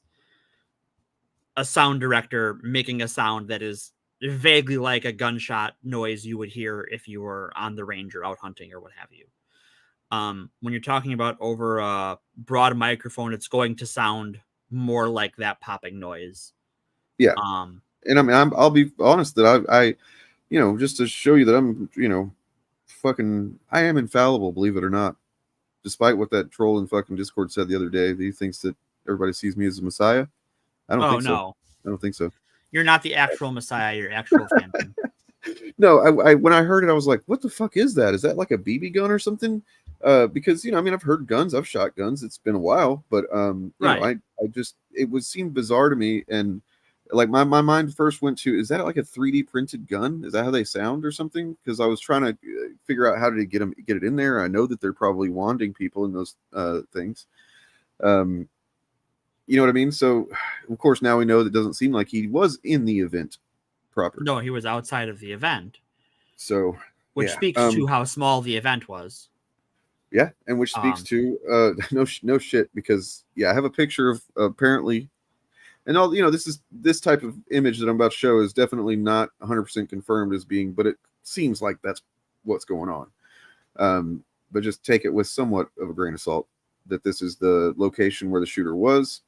Speaker 2: a sound director making a sound that is vaguely like a gunshot noise you would hear if you were on the range or out hunting or what have you. When you're talking about over a broad microphone, it's going to sound more like that popping noise.
Speaker 4: Yeah. And I mean, I'll be honest that I just to show you that I'm, I am infallible, believe it or not. Despite what that troll in fucking Discord said the other day, that he thinks that everybody sees me as a messiah. I don't think so. I don't think so.
Speaker 2: You're not the actual messiah, you're actual phantom.
Speaker 4: No, I when I heard it, I was like, what the fuck is that? Is that like a BB gun or something? Because I've heard guns, I've shot guns. It's been a while, but I just seemed bizarre to me, and like my mind first went to, is that like a 3D printed gun? Is that how they sound or something? Because I was trying to figure out how to get it in there. I know that they're probably wanding people in those things. You know what I mean? So of course now we know that it doesn't seem like he was in the event proper.
Speaker 2: No, he was outside of the event.
Speaker 4: So
Speaker 2: which speaks to how small the event was.
Speaker 4: Yeah, and which speaks to no shit, because I have a picture of apparently, and all this type of image that I'm about to show is definitely not 100% confirmed as being, but it seems like that's what's going on. But just take it with somewhat of a grain of salt that this is the location where the shooter was.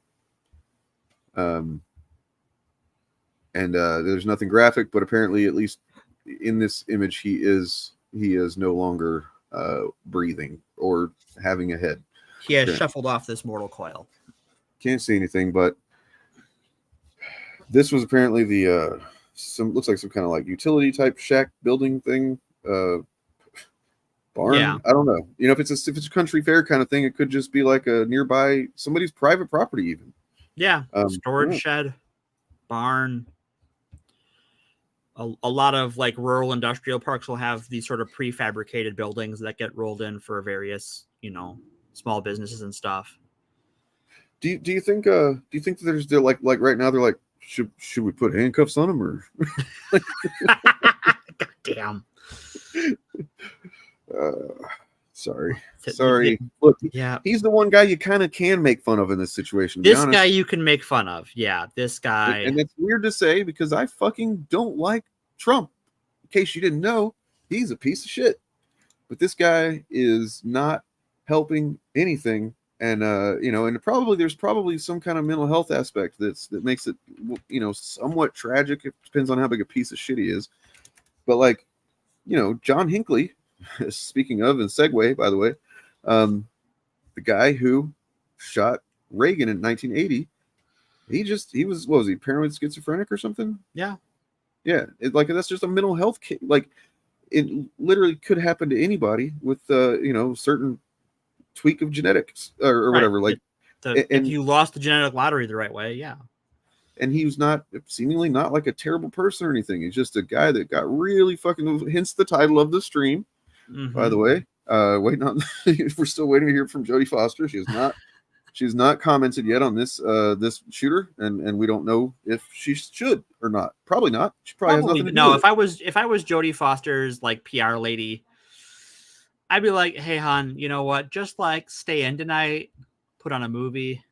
Speaker 4: And there's nothing graphic, but apparently, at least in this image, he is no longer breathing or having a head.
Speaker 2: He has shuffled off this mortal coil.
Speaker 4: Can't see anything, but this was apparently the looks like some kind of like utility type shack building thing, barn.
Speaker 2: Yeah.
Speaker 4: I don't know. If it's a country fair kind of thing, it could just be like a nearby somebody's private property even.
Speaker 2: Yeah, storage shed, barn. A lot of like rural industrial parks will have these sort of prefabricated buildings that get rolled in for various, small businesses and stuff.
Speaker 4: Do you think that they're like right now they're like, should we put handcuffs on them or?
Speaker 2: God damn.
Speaker 4: Sorry. Look,
Speaker 2: yeah,
Speaker 4: he's the one guy you kind of can make fun of in this situation.
Speaker 2: This guy you can make fun of. Yeah, this guy.
Speaker 4: And it's weird to say because I fucking don't like Trump. case you didn't know, he's a piece of shit. But this guy is not helping anything. And and there's probably some kind of mental health aspect that makes it, somewhat tragic. It depends on how big a piece of shit he is. But like, John Hinckley, speaking of, and segue, by the way, the guy who shot Reagan in 1980, he was what was he, paranoid schizophrenic or something?
Speaker 2: Yeah.
Speaker 4: That's just a mental health case. Like, it literally could happen to anybody with certain tweak of genetics or
Speaker 2: Right.
Speaker 4: whatever. Like,
Speaker 2: if you lost the genetic lottery the right way, yeah.
Speaker 4: And he was seemingly not like a terrible person or anything. He's just a guy that got really fucking, hence the title of the stream, by the way. Waiting on, we're still waiting to hear from Jodie Foster. She's not commented yet on this shooter, and we don't know if she should or not. Probably not. She probably has nothing to do with it.
Speaker 2: If I was Jodie Foster's like PR lady, I'd be like, hey hon, you know what? Just like stay in tonight, put on a movie.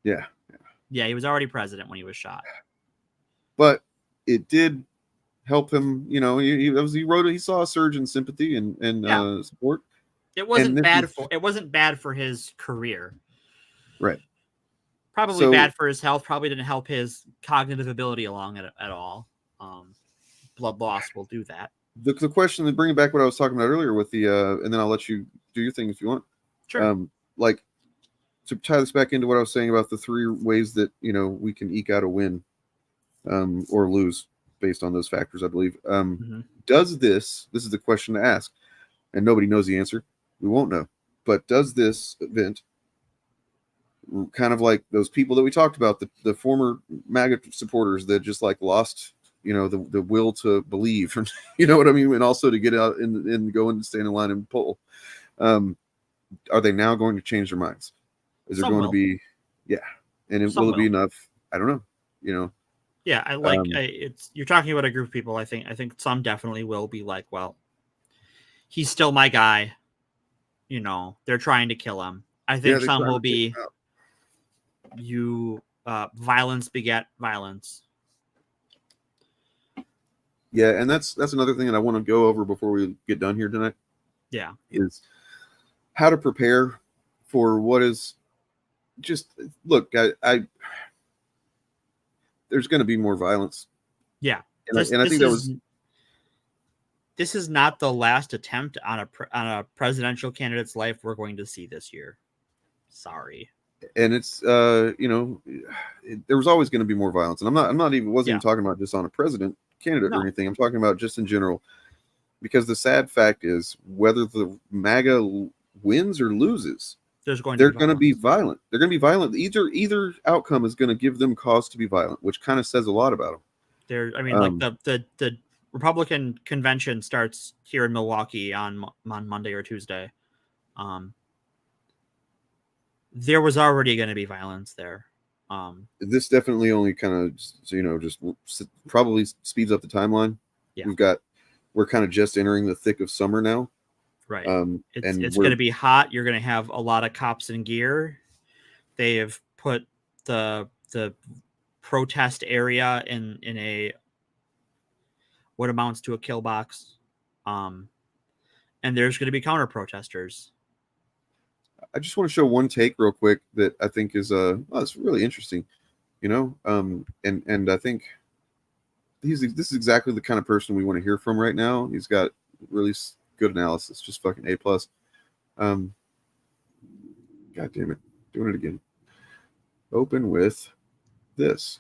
Speaker 4: Yeah.
Speaker 2: Yeah, he was already president when he was shot.
Speaker 4: But it did help him, he saw a surge in sympathy and support.
Speaker 2: It wasn't bad for his career.
Speaker 4: Right.
Speaker 2: Probably bad for his health. Probably didn't help his cognitive ability along at all. Blood loss will do that.
Speaker 4: The question, that bringing back what I was talking about earlier with the and then I'll let you do your thing if you want.
Speaker 2: Sure.
Speaker 4: Like, to tie this back into what I was saying about the three ways that we can eke out a win or lose based on those factors, I believe. Does this is the question to ask, and nobody knows the answer. We won't know. But does this event, kind of like those people that we talked about, the former MAGA supporters that just like lost, the will to believe, you know what I mean? And also to get out and go and stand in line and poll. Are they now going to change their minds? Is there going to be, and will it be enough? I don't know,
Speaker 2: Yeah, it's you're talking about a group of people. I think some definitely will be like, well, he's still my guy. They're trying to kill him. I think some will be, violence beget violence.
Speaker 4: Yeah, and that's another thing that I want to go over before we get done here tonight.
Speaker 2: Yeah,
Speaker 4: is how to prepare for what is just, look, I there's going to be more violence.
Speaker 2: Yeah,
Speaker 4: and I think
Speaker 2: this is not the last attempt on a presidential candidate's life we're going to see this year. Sorry.
Speaker 4: And it's there was always going to be more violence, and wasn't even talking about just on a president candidate or anything. I'm talking about just in general, because the sad fact is, whether the MAGA wins or loses, they're going to be violent. They're going to be violent. Either outcome is going to give them cause to be violent, which kind of says a lot about them.
Speaker 2: The Republican convention starts here in Milwaukee on Monday or Tuesday. There was already going to be violence there.
Speaker 4: This definitely only kind of, just probably speeds up the timeline. Yeah. We're kind of just entering the thick of summer now.
Speaker 2: Right. It's going to be hot. You're going to have a lot of cops in gear. They have put the protest area in a what amounts to a kill box. And there's going to be counter protesters.
Speaker 4: I just want to show one take real quick that I think is it's really interesting, and I think this is exactly the kind of person we want to hear from right now. He's got really good analysis, just fucking A+. God damn it, doing it again. Open with this.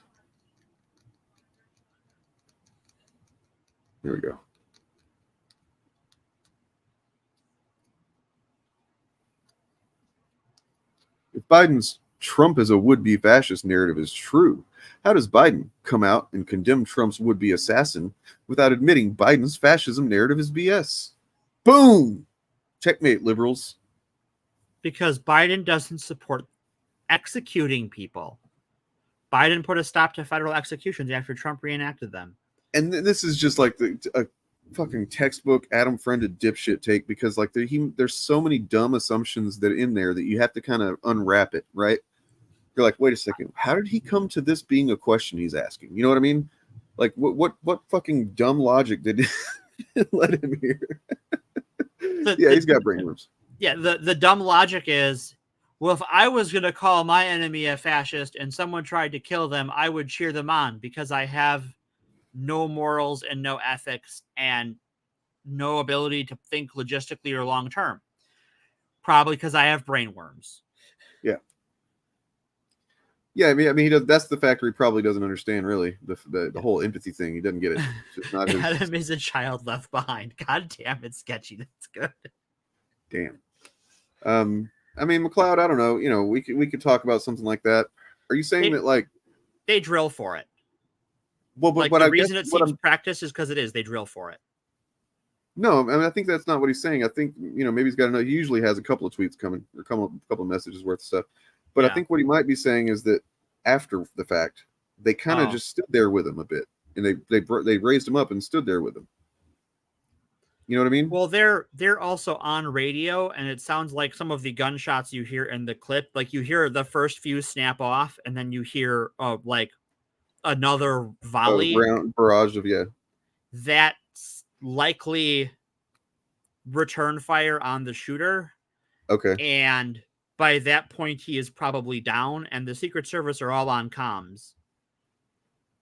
Speaker 4: Here we go. If Biden's Trump as a would-be fascist narrative is true, how does Biden come out and condemn Trump's would-be assassin without admitting Biden's fascism narrative is BS? Boom! Checkmate, liberals.
Speaker 2: Because Biden doesn't support executing people. Biden put a stop to federal executions after Trump reenacted them.
Speaker 4: And this is just like a fucking textbook Adam Friended dipshit take, because like there's so many dumb assumptions that in there that you have to kind of unwrap it, right? You're like, wait a second, how did he come to this being a question he's asking? You know what I mean? Like what fucking dumb logic did Let him hear. He's got brainworms.
Speaker 2: Yeah, the dumb logic is, well, if I was going to call my enemy a fascist and someone tried to kill them, I would cheer them on because I have no morals and no ethics and no ability to think logistically or long term. Probably because I have brainworms.
Speaker 4: Yeah. Yeah, I mean, he does. That's the factor he probably doesn't understand. Really, the whole empathy thing. He doesn't get it. It's just not his.
Speaker 2: Adam is a child left behind. God damn, it's sketchy. That's good.
Speaker 4: Damn. I mean, McLeod. I don't know. You know, we could talk about something like that. Are you saying that like
Speaker 2: they drill for it?
Speaker 4: Well, but
Speaker 2: the reason it seems practice is because it is. They drill for it.
Speaker 4: No, I mean, I think that's not what he's saying. I think, maybe he's got to know. He usually has a couple of tweets coming or a couple of messages worth of stuff. But I think what he might be saying is that after the fact, they kind of just stood there with him a bit, and they raised him up and stood there with him. You know what I mean?
Speaker 2: Well, they're also on radio, and it sounds like some of the gunshots you hear in the clip, like you hear the first few snap off, and then you hear like another volley,
Speaker 4: barrage of
Speaker 2: That's likely return fire on the shooter.
Speaker 4: Okay,
Speaker 2: and by that point, he is probably down, and the Secret Service are all on comms.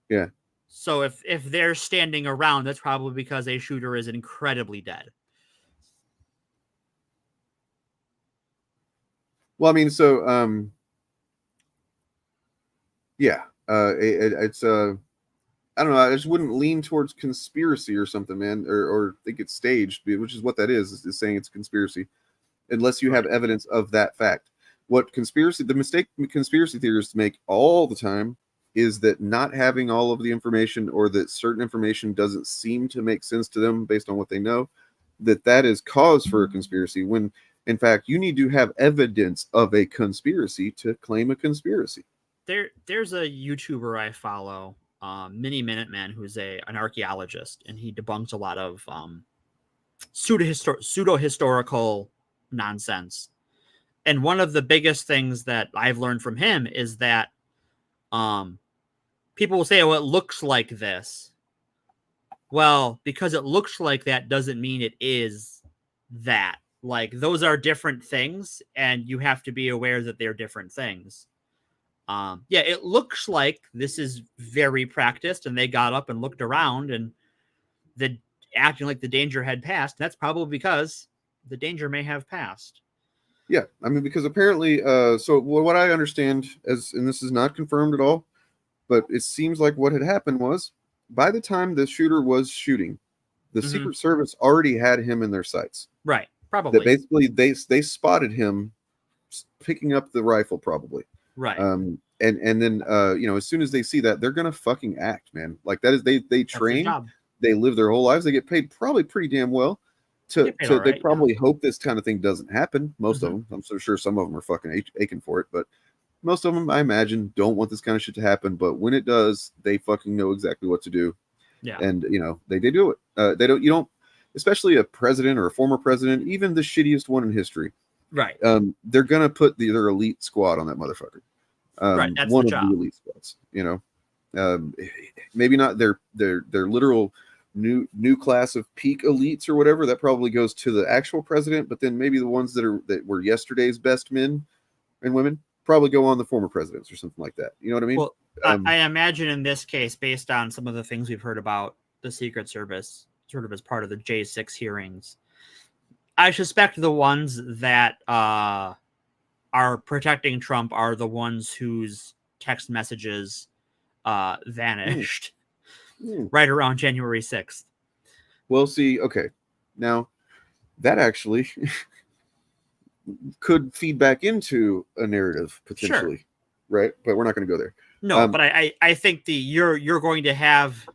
Speaker 4: Yeah.
Speaker 2: So if they're standing around, that's probably because a shooter is incredibly dead.
Speaker 4: Well, I mean, so it's I don't know. I just wouldn't lean towards conspiracy or something, man, or think it's staged, which is what that is saying it's a conspiracy, unless you have evidence of that fact. The mistake conspiracy theorists make all the time is that not having all of the information, or that certain information doesn't seem to make sense to them based on what they know, that is cause for a conspiracy, when in fact you need to have evidence of a conspiracy to claim a conspiracy.
Speaker 2: There's a YouTuber I follow, Mini Minuteman, who's an archaeologist, and he debunks a lot of pseudo historical nonsense. And one of the biggest things that I've learned from him is that people will say, oh, it looks like this. Well, because it looks like that doesn't mean it is that. Like, those are different things, and you have to be aware that they're different things. It looks like this is very practiced, and they got up and looked around, and acting like the danger had passed. That's probably because the danger may have passed.
Speaker 4: Yeah, I mean, because apparently, so what I understand, and this is not confirmed at all, but it seems like what had happened was, by the time the shooter was shooting, the Secret Service already had him in their sights.
Speaker 2: Right, probably.
Speaker 4: That basically they spotted him picking up the rifle, probably.
Speaker 2: Right.
Speaker 4: And then as soon as they see that, they're gonna fucking act, man. Like that is they train, they live their whole lives, they get paid probably pretty damn well. They probably hope this kind of thing doesn't happen. Most of them, I'm so sure some of them are fucking aching for it, but most of them, I imagine, don't want this kind of shit to happen. But when it does, they fucking know exactly what to do.
Speaker 2: Yeah. And
Speaker 4: they do it. You don't, especially a president or a former president, even the shittiest one in history.
Speaker 2: Right.
Speaker 4: They're gonna put their elite squad on that motherfucker.
Speaker 2: Right. That's
Speaker 4: one
Speaker 2: the job.
Speaker 4: Of the elite squads. Maybe not their literal new class of peak elites or whatever. That probably goes to the actual president, but then maybe the ones that were yesterday's best men and women probably go on the former presidents or something like that. You know what I mean?
Speaker 2: Well, I imagine in this case, based on some of the things we've heard about the Secret Service, sort of as part of the J6 hearings, I suspect the ones that are protecting Trump are the ones whose text messages vanished right around January 6th.
Speaker 4: Well, see, okay. Now, that actually could feed back into a narrative, potentially. Sure. Right? But we're not going to go there.
Speaker 2: No, but I think you're going to have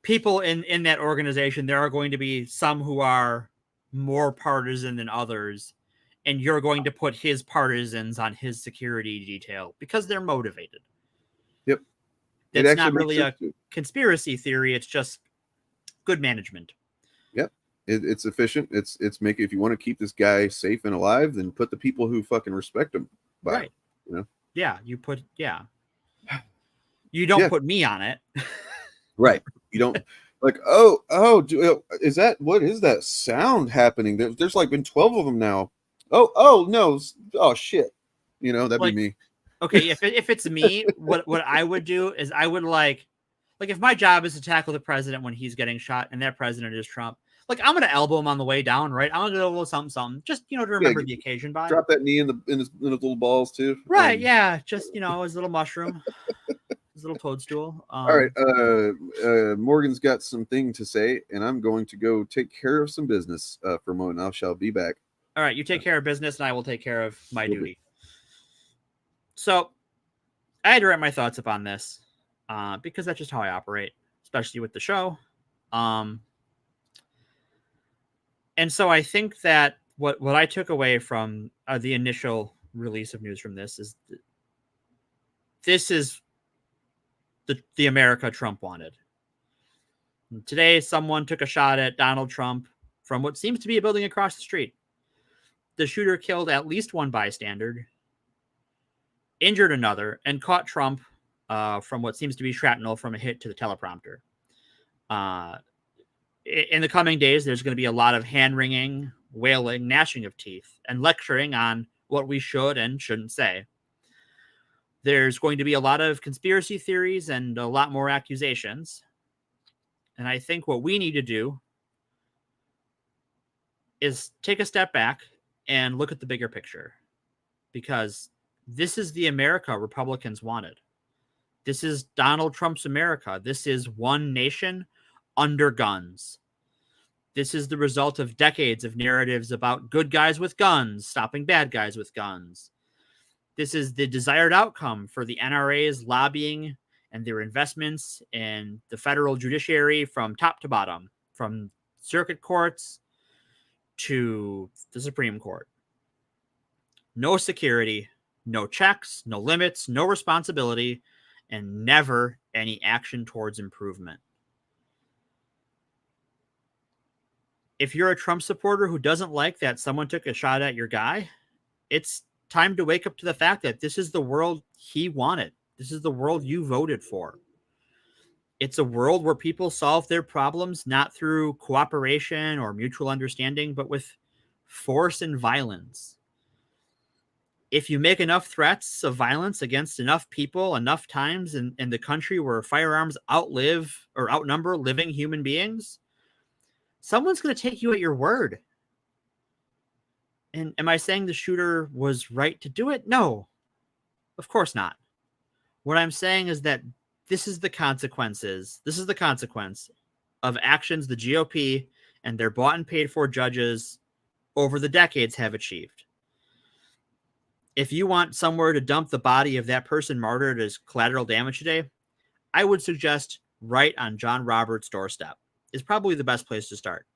Speaker 2: people in that organization. There are going to be some who are more partisan than others, and you're going to put his partisans on his security detail because they're motivated.
Speaker 4: Yep.
Speaker 2: It's not really a conspiracy theory. It's just good management. Yep.
Speaker 4: It's efficient. It's making, if you want to keep this guy safe and alive, then put the people who fucking respect him by
Speaker 2: right.
Speaker 4: Him,
Speaker 2: Yeah. You don't put me on it.
Speaker 4: Right. You don't. Like, is that sound happening? There's like been 12 of them now. Oh no, oh shit. That'd
Speaker 2: Like,
Speaker 4: be me.
Speaker 2: Okay, if it's me, what I would do is I would like if my job is to tackle the president when he's getting shot, and that president is Trump, like I'm gonna elbow him on the way down, right? I'm gonna do a little something, just to remember the occasion by.
Speaker 4: Drop that knee in his little balls too.
Speaker 2: Right? Yeah, just his little mushroom, his little toadstool.
Speaker 4: All right. Morgan's got something to say, and I'm going to go take care of some business for a moment. I shall be back.
Speaker 2: All right, you take care of business, and I will take care of my duty. So, I had to write my thoughts upon this because that's just how I operate, especially with the show. And so I think that what I took away from the initial release of news from this is this is the America Trump wanted. And today, someone took a shot at Donald Trump from what seems to be a building across the street. The shooter killed at least one bystander, injured another, and caught Trump from what seems to be shrapnel from a hit to the teleprompter. In the coming days, there's going to be a lot of hand-wringing, wailing, gnashing of teeth, and lecturing on what we should and shouldn't say. There's going to be a lot of conspiracy theories and a lot more accusations. And I think what we need to do is take a step back and look at the bigger picture, because this is the America Republicans wanted. This is Donald Trump's America. This is one nation under guns. This is the result of decades of narratives about good guys with guns, stopping bad guys with guns. This is the desired outcome for the NRA's lobbying and their investments in the federal judiciary from top to bottom, from circuit courts to the Supreme Court. No security, no checks, no limits, no responsibility, and never any action towards improvement. If you're a Trump supporter who doesn't like that someone took a shot at your guy, it's time to wake up to the fact that this is the world he wanted. This is the world you voted for. It's a world where people solve their problems not through cooperation or mutual understanding, but with force and violence. If you make enough threats of violence against enough people enough times in the country where firearms outlive or outnumber living human beings, someone's going to take you at your word. And am I saying the shooter was right to do it? No, of course not. What I'm saying is that this is the consequences. This is the consequence of actions the GOP and their bought and paid for judges over the decades have achieved. If you want somewhere to dump the body of that person martyred as collateral damage today, I would suggest right on John Roberts' doorstep is probably the best place to start.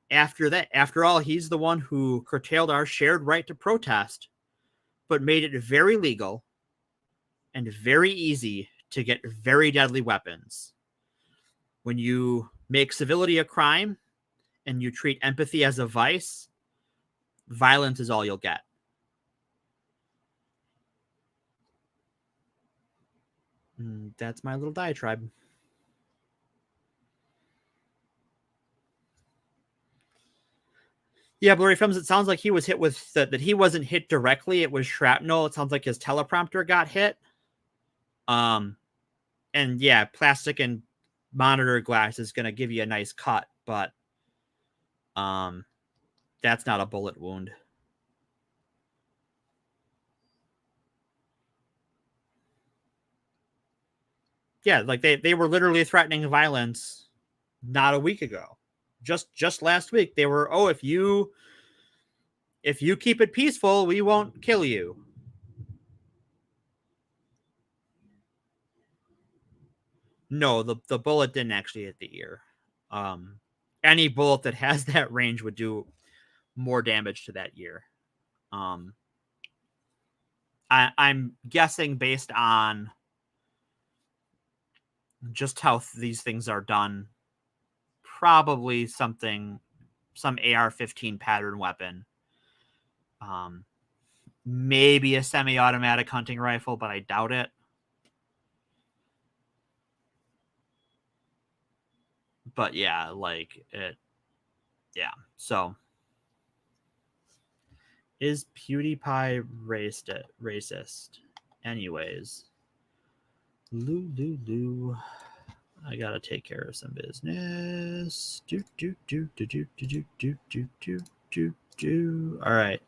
Speaker 2: After all, he's the one who curtailed our shared right to protest, but made it very legal and very easy to get very deadly weapons. When you make civility a crime and you treat empathy as a vice, violence is all you'll get. That's my little diatribe. Yeah, Blurry Films, it sounds like he was hit with that he wasn't hit directly. It was shrapnel. It sounds like his teleprompter got hit. And yeah, plastic and monitor glass is going to give you a nice cut, but that's not a bullet wound. Yeah, like they were literally threatening violence not a week ago. Just last week, they were, if you keep it peaceful, we won't kill you. No, the bullet didn't actually hit the ear. Any bullet that has that range would do more damage to that ear. I'm guessing based on just how these things are done, probably some AR-15 pattern weapon. Maybe a semi-automatic hunting rifle, but I doubt it. But yeah, like it. Yeah. So is PewDiePie racist? Anyways, Lou. I gotta take care of some business. All right.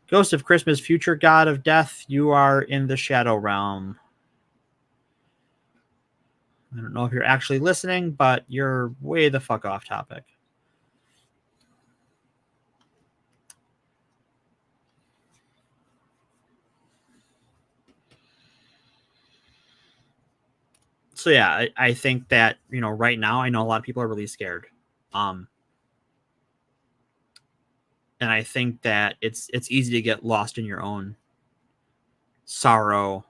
Speaker 2: Ghost of Christmas, future god of death, you are in the shadow realm. I don't know if you're actually listening, but you're way the fuck off topic. So yeah, I think that, you know, right now I know a lot of people are really scared. And I think that it's easy to get lost in your own sorrow,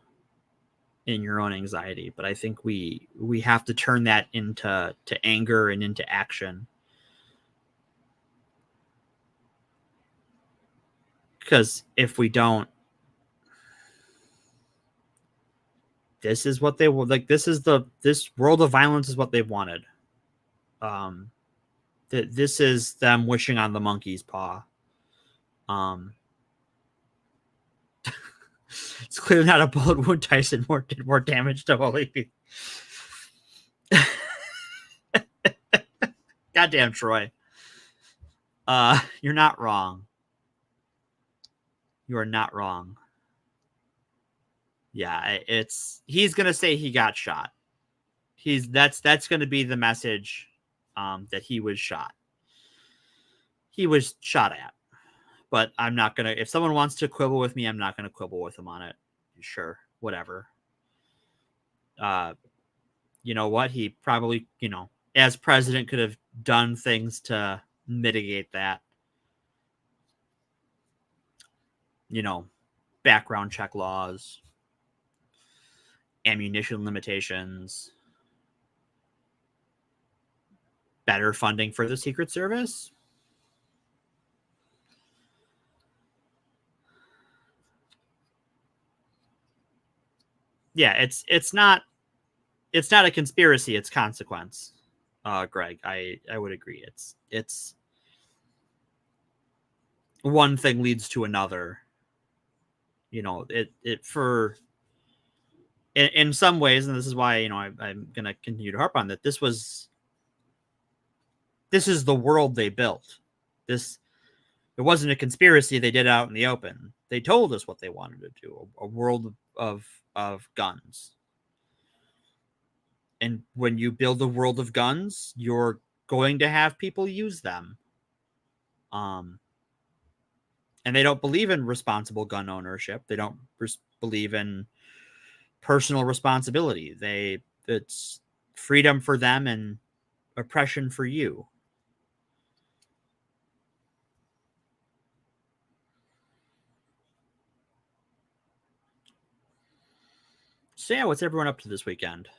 Speaker 2: in your own anxiety, but I think we have to turn that into anger and into action. Because if we don't, this is what they will like. This world of violence is what they've wanted. This is them wishing on the monkey's paw. It's clearly not a bullet wound. Tyson did more damage to Holyfield. Goddamn, Troy. You're not wrong. You are not wrong. Yeah, he's gonna say he got shot. That's gonna be the message, that he was shot. He was shot at. But I'm not gonna. If someone wants to quibble with me, I'm not gonna quibble with them on it. Sure, whatever. You know what? He probably, you know, as president, could have done things to mitigate that. You know, background check laws, ammunition limitations, better funding for the Secret Service. Yeah, it's not a conspiracy, it's consequence. Greg, I would agree. It's one thing leads to another. You know, in some ways, and this is why, you know, I'm gonna continue to harp on that. This is the world they built. It wasn't a conspiracy they did out in the open. They told us what they wanted to do, a world of guns. And when you build a world of guns, you're going to have people use them. And they don't believe in responsible gun ownership. They don't believe in personal responsibility. It's freedom for them and oppression for you. So yeah, what's everyone up to this weekend?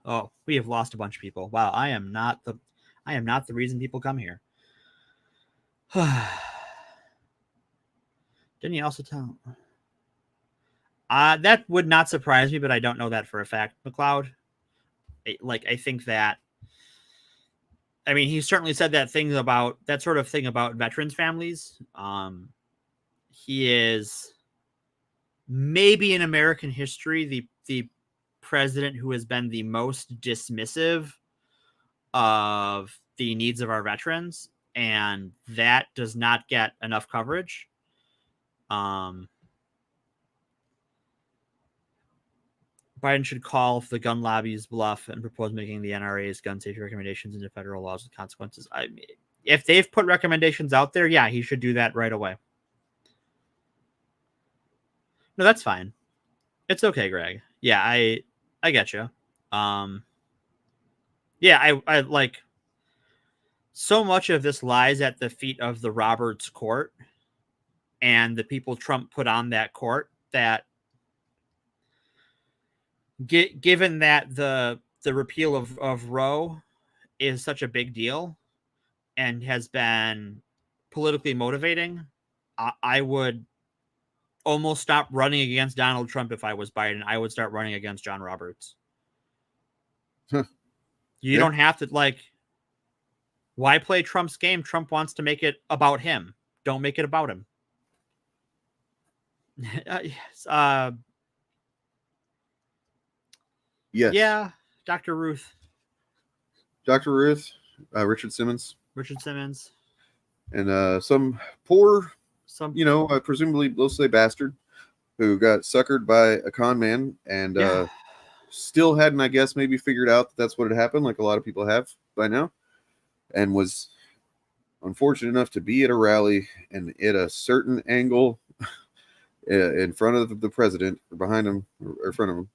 Speaker 2: Oh, we have lost a bunch of people. Wow, I am not the reason people come here. Didn't you also tell? That would not surprise me, but I don't know that for a fact, McLeod. I think that. I mean, he certainly said that sort of thing about veterans' families. He is maybe in American history the president who has been the most dismissive of the needs of our veterans, and that does not get enough coverage. Biden should call the gun lobby's bluff and propose making the NRA's gun safety recommendations into federal laws with consequences. If they've put recommendations out there, yeah, he should do that right away. No, that's fine. It's okay, Greg. Yeah, I get you. Yeah, I like so much of this lies at the feet of the Roberts court and the people Trump put on that court, that given that the repeal of Roe is such a big deal and has been politically motivating, I would almost stop running against Donald Trump if I was Biden. I would start running against John Roberts.
Speaker 4: Huh.
Speaker 2: You don't have to, like, why play Trump's game? Trump wants to make it about him. Don't make it about him. Yes.
Speaker 4: Yes.
Speaker 2: Yeah, Dr. Ruth.
Speaker 4: Dr. Ruth, Richard Simmons.
Speaker 2: Richard Simmons.
Speaker 4: And some poor,
Speaker 2: Some,
Speaker 4: presumably, let's say bastard, who got suckered by a con man and still hadn't, I guess, maybe figured out that that's what had happened, like a lot of people have by now, and was unfortunate enough to be at a rally and at a certain angle in front of the president, or behind him, or in front of him,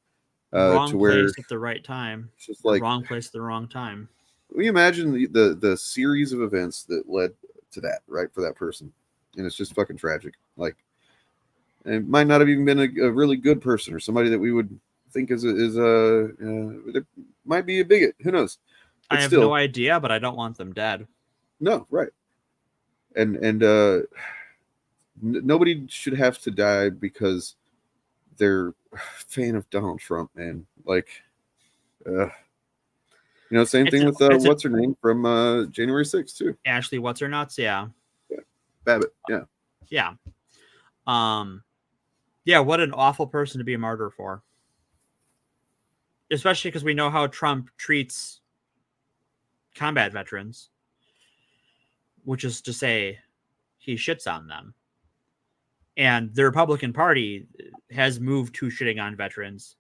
Speaker 2: wrong
Speaker 4: to where
Speaker 2: place at the right time.
Speaker 4: it's just like,
Speaker 2: wrong place at the wrong time.
Speaker 4: we imagine the series of events that led to that, right, for that person, and it's just fucking tragic. Like, it might not have even been a really good person, or somebody that we would think there might be a bigot. Who knows? But
Speaker 2: I have
Speaker 4: still,
Speaker 2: no idea, but I don't want them dead.
Speaker 4: No, right. And nobody should have to die because they're a fan of Donald Trump, man. Like, same thing with what's her name from January 6th too.
Speaker 2: Ashley, what's her nuts? Yeah.
Speaker 4: Babbitt. Yeah.
Speaker 2: Yeah. Yeah. What an awful person to be a martyr for. Especially because we know how Trump treats combat veterans, which is to say, he shits on them. And the Republican Party has moved to shitting on veterans.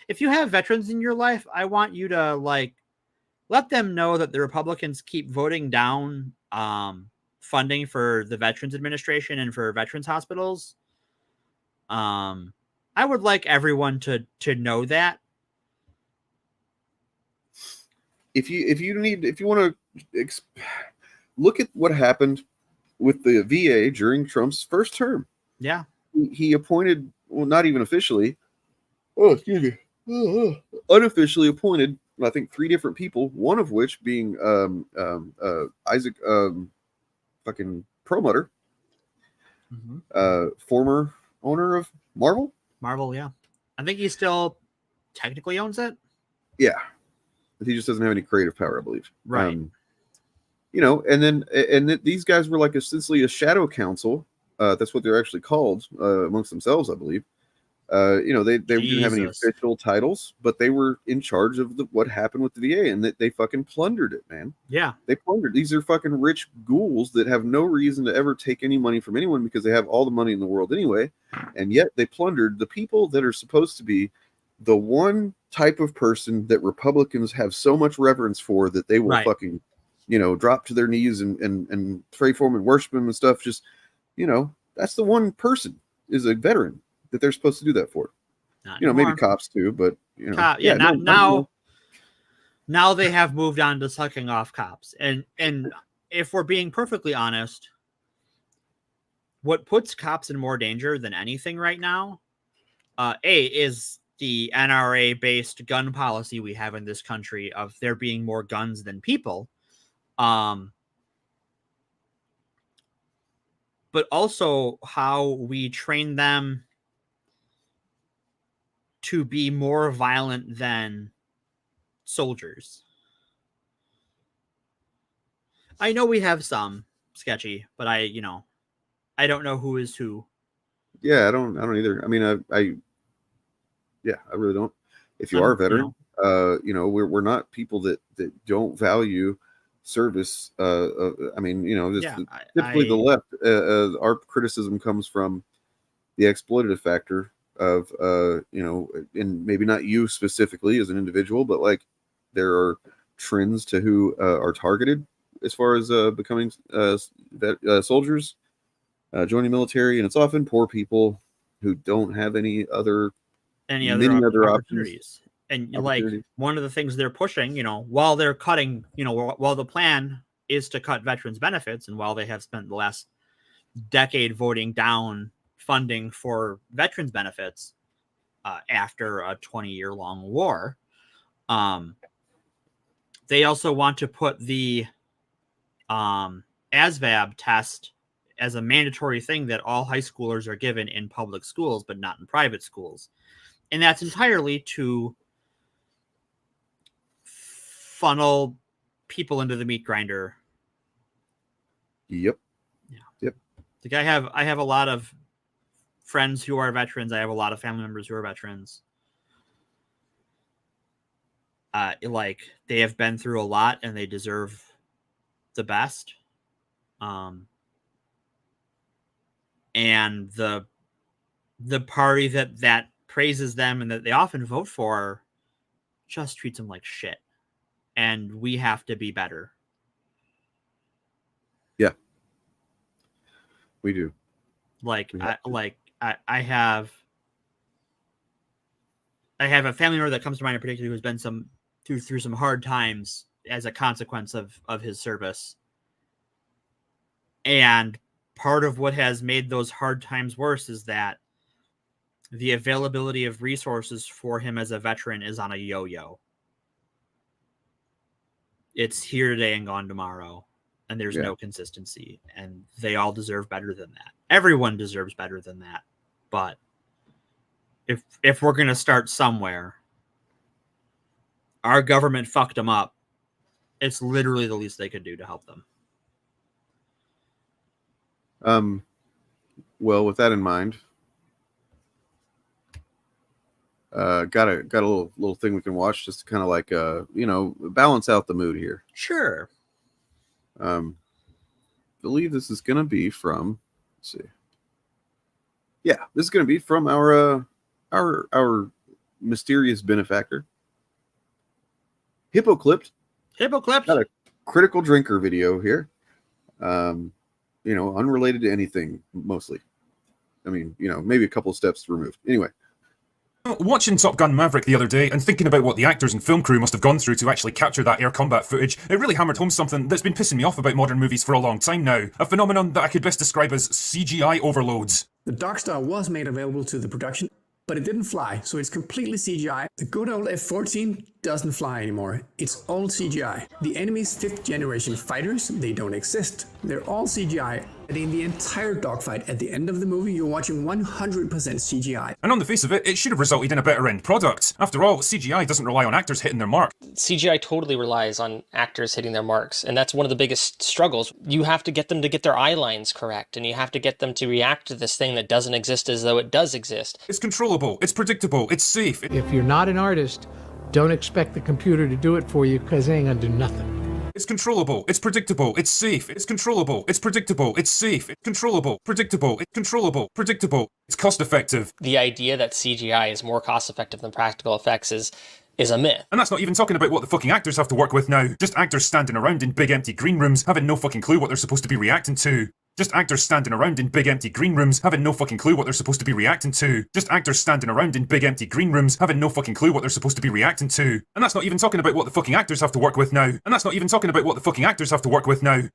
Speaker 2: If you have veterans in your life, I want you to let them know that the Republicans keep voting down funding for the Veterans Administration and for veterans hospitals. I would like everyone to know that.
Speaker 4: If you want to look at what happened with the VA during Trump's first term.
Speaker 2: Yeah.
Speaker 4: He appointed, well, not even officially. Oh, excuse me. Unofficially appointed, I think, 3 different people, one of which being Isaac fucking Perlmutter, former owner of Marvel.
Speaker 2: Marvel, yeah. I think he still technically owns it.
Speaker 4: Yeah. But he just doesn't have any creative power, I believe.
Speaker 2: Right.
Speaker 4: And these guys were like essentially a shadow council. That's what they're actually called amongst themselves, I believe. They didn't have any official titles, but they were in charge of what happened with the VA, and they fucking plundered it, man.
Speaker 2: Yeah.
Speaker 4: They plundered. These are fucking rich ghouls that have no reason to ever take any money from anyone because they have all the money in the world anyway. And yet they plundered the people that are supposed to be the one type of person that Republicans have so much reverence for that they will fucking, drop to their knees and pray for him and worship him and stuff. Just, that's the one person is a veteran that they're supposed to do that for. Maybe cops too, but
Speaker 2: now they have moved on to sucking off cops. And if we're being perfectly honest, what puts cops in more danger than anything right now, is the NRA based gun policy we have in this country of there being more guns than people. But also how we train them to be more violent than soldiers. I know we have some sketchy, but I don't know who is who.
Speaker 4: Yeah, I don't either. I mean, I really don't. If you are a veteran, we're not people that don't value service. Typically the left, our criticism comes from the exploitative factor of, and maybe not you specifically as an individual, but like there are trends to who are targeted as far as becoming soldiers, joining military, and it's often poor people who don't have many other opportunities.
Speaker 2: And like one of the things they're pushing, while they're cutting, while the plan is to cut veterans benefits, and while they have spent the last decade voting down funding for veterans benefits after a 20-year long war, they also want to put the ASVAB test as a mandatory thing that all high schoolers are given in public schools, but not in private schools. And that's entirely to funnel people into the meat grinder.
Speaker 4: Yep.
Speaker 2: Yeah.
Speaker 4: Yep.
Speaker 2: Like I have a lot of friends who are veterans. I have a lot of family members who are veterans. Like they have been through a lot and they deserve the best. And the party that praises them and that they often vote for just treats them like shit. And we have to be better.
Speaker 4: Yeah. We do.
Speaker 2: I have a family member that comes to mind in particular who's been through some hard times as a consequence of his service. And part of what has made those hard times worse is that the availability of resources for him as a veteran is on a yo-yo. It's here today and gone tomorrow, and there's no consistency, and they all deserve better than that. Everyone deserves better than that. But if we're going to start somewhere, our government fucked them up. It's literally the least they could do to help them.
Speaker 4: Well, with that in mind, got a little thing we can watch just to kind of like balance out the mood here.
Speaker 2: Sure.
Speaker 4: Believe this is gonna be from. Let's see. Yeah, this is gonna be from our mysterious benefactor, Hippoclipped.
Speaker 2: Hippoclipped.
Speaker 4: Got a critical drinker video here. Unrelated to anything mostly. I mean, maybe a couple of steps removed. Anyway.
Speaker 9: Watching Top Gun Maverick the other day and thinking about what the actors and film crew must have gone through to actually capture that air combat footage, it really hammered home something that's been pissing me off about modern movies for a long time now. A phenomenon that I could best describe as CGI overloads.
Speaker 10: The Dark Star was made available to the production, but it didn't fly, so it's completely CGI. The good old F-14 doesn't fly anymore. It's all CGI. The enemy's 5th generation fighters, they don't exist. They're all CGI. And in the entire dogfight at the end of the movie, you're watching 100% CGI.
Speaker 9: And on the face of it, it should have resulted in a better end product. After all, CGI doesn't rely on actors hitting their mark.
Speaker 11: CGI totally relies on actors hitting their marks, and that's one of the biggest struggles. You have to get them to get their eye lines correct, and you have to get them to react to this thing that doesn't exist as though it does exist.
Speaker 9: It's controllable, it's predictable, it's safe.
Speaker 12: If you're not an artist, don't expect the computer to do it for you, because it ain't gonna do nothing.
Speaker 9: It's controllable, it's predictable, it's safe, it's controllable, it's predictable, it's safe, it's controllable, predictable, it's controllable, predictable, it's cost effective.
Speaker 11: The idea that CGI is more cost effective than practical effects is a myth.
Speaker 9: And that's not even talking about what the fucking actors have to work with now. Just actors standing around in big empty green rooms having no fucking clue what they're supposed to be reacting to. Just actors standing around in big empty green rooms having no fucking clue what they're supposed to be reacting to. Just actors standing around in big empty green rooms having no fucking clue what they're supposed to be reacting to. And that's not even talking about what the fucking actors have to work with now. And that's not even talking about what the fucking actors have to work with now.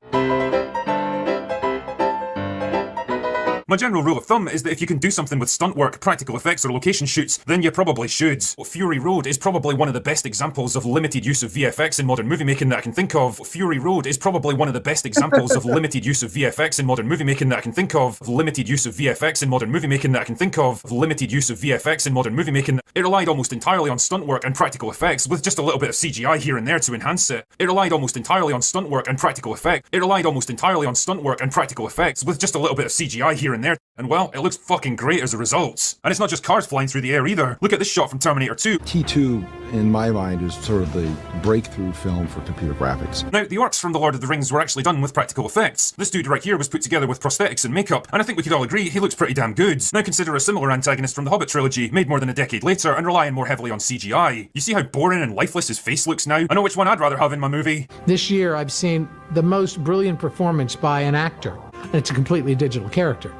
Speaker 9: My general rule of thumb is that if you can do something with stunt work, practical effects, or location shoots, then you probably should. Fury Road is probably one of the best examples of limited use of VFX in modern movie making that I can think of. Fury Road is probably one of the best examples of limited use of VFX in modern movie making that I can think of. Limited use of VFX in modern movie making that I can think of. Limited use of VFX in modern movie making. It relied almost entirely on stunt work and practical effects, with just a little bit of CGI here and there to enhance it. It relied almost entirely on stunt work and practical effects. It relied almost entirely on stunt work and practical effects, with just a little bit of CGI here and there. And well, it looks fucking great as a result. And it's not just cars flying through the air either. Look at this shot from Terminator 2.
Speaker 5: T2, in my mind, is sort of the breakthrough film for computer graphics.
Speaker 9: Now, the orcs from The Lord of the Rings were actually done with practical effects. This dude right here was put together with prosthetics and makeup, and I think we could all agree he looks pretty damn good. Now consider a similar antagonist from the Hobbit trilogy, made more than a decade later and relying more heavily on CGI. You see how boring and lifeless his face looks now? I know which one I'd rather have in my movie.
Speaker 12: This year, I've seen the most brilliant performance by an actor, and it's a completely digital character.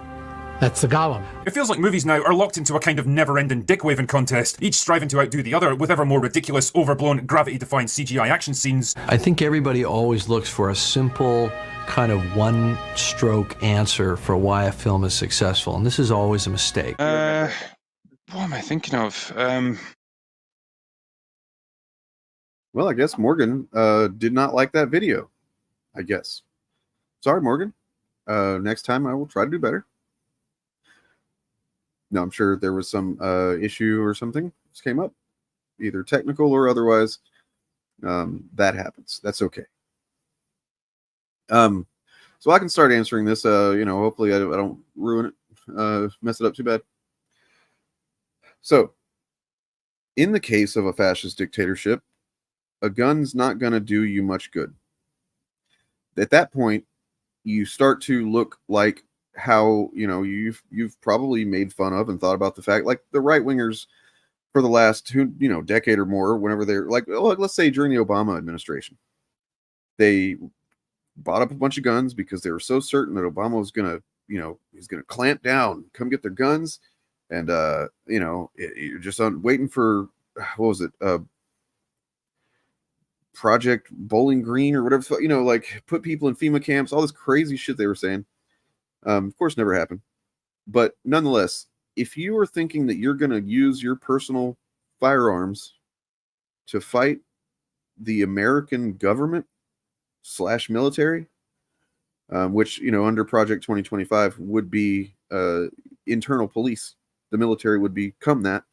Speaker 12: That's the Gollum.
Speaker 9: It feels like movies now are locked into a kind of never-ending dick-waving contest, each striving to outdo the other with ever more ridiculous, overblown, gravity-defying CGI action scenes.
Speaker 13: I think everybody always looks for a simple, kind of one-stroke answer for why a film is successful, and this is always a mistake.
Speaker 14: What am I thinking of?
Speaker 4: Well, I guess Morgan did not like that video. I guess. Sorry, Morgan. Next time I will try to do better. No, I'm sure there was some issue or something just came up, either technical or otherwise. that happens. That's okay. So I can start answering this. Hopefully I don't ruin it, mess it up too bad. So, in the case of a fascist dictatorship, a gun's not going to do you much good. At that point, you start to look like how you've probably made fun of and thought about the fact, like the right wingers for the last decade or more, whenever they're like, let's say during the Obama administration, they bought up a bunch of guns because they were so certain that Obama was gonna he's gonna clamp down, come get their guns, and you're just waiting for what was it, Project Bowling Green or whatever, like put people in FEMA camps, all this crazy shit they were saying. Of course, never happened. But nonetheless, if you are thinking that you're going to use your personal firearms to fight the American government / military, which, under Project 2025 would be internal police, the military would become that.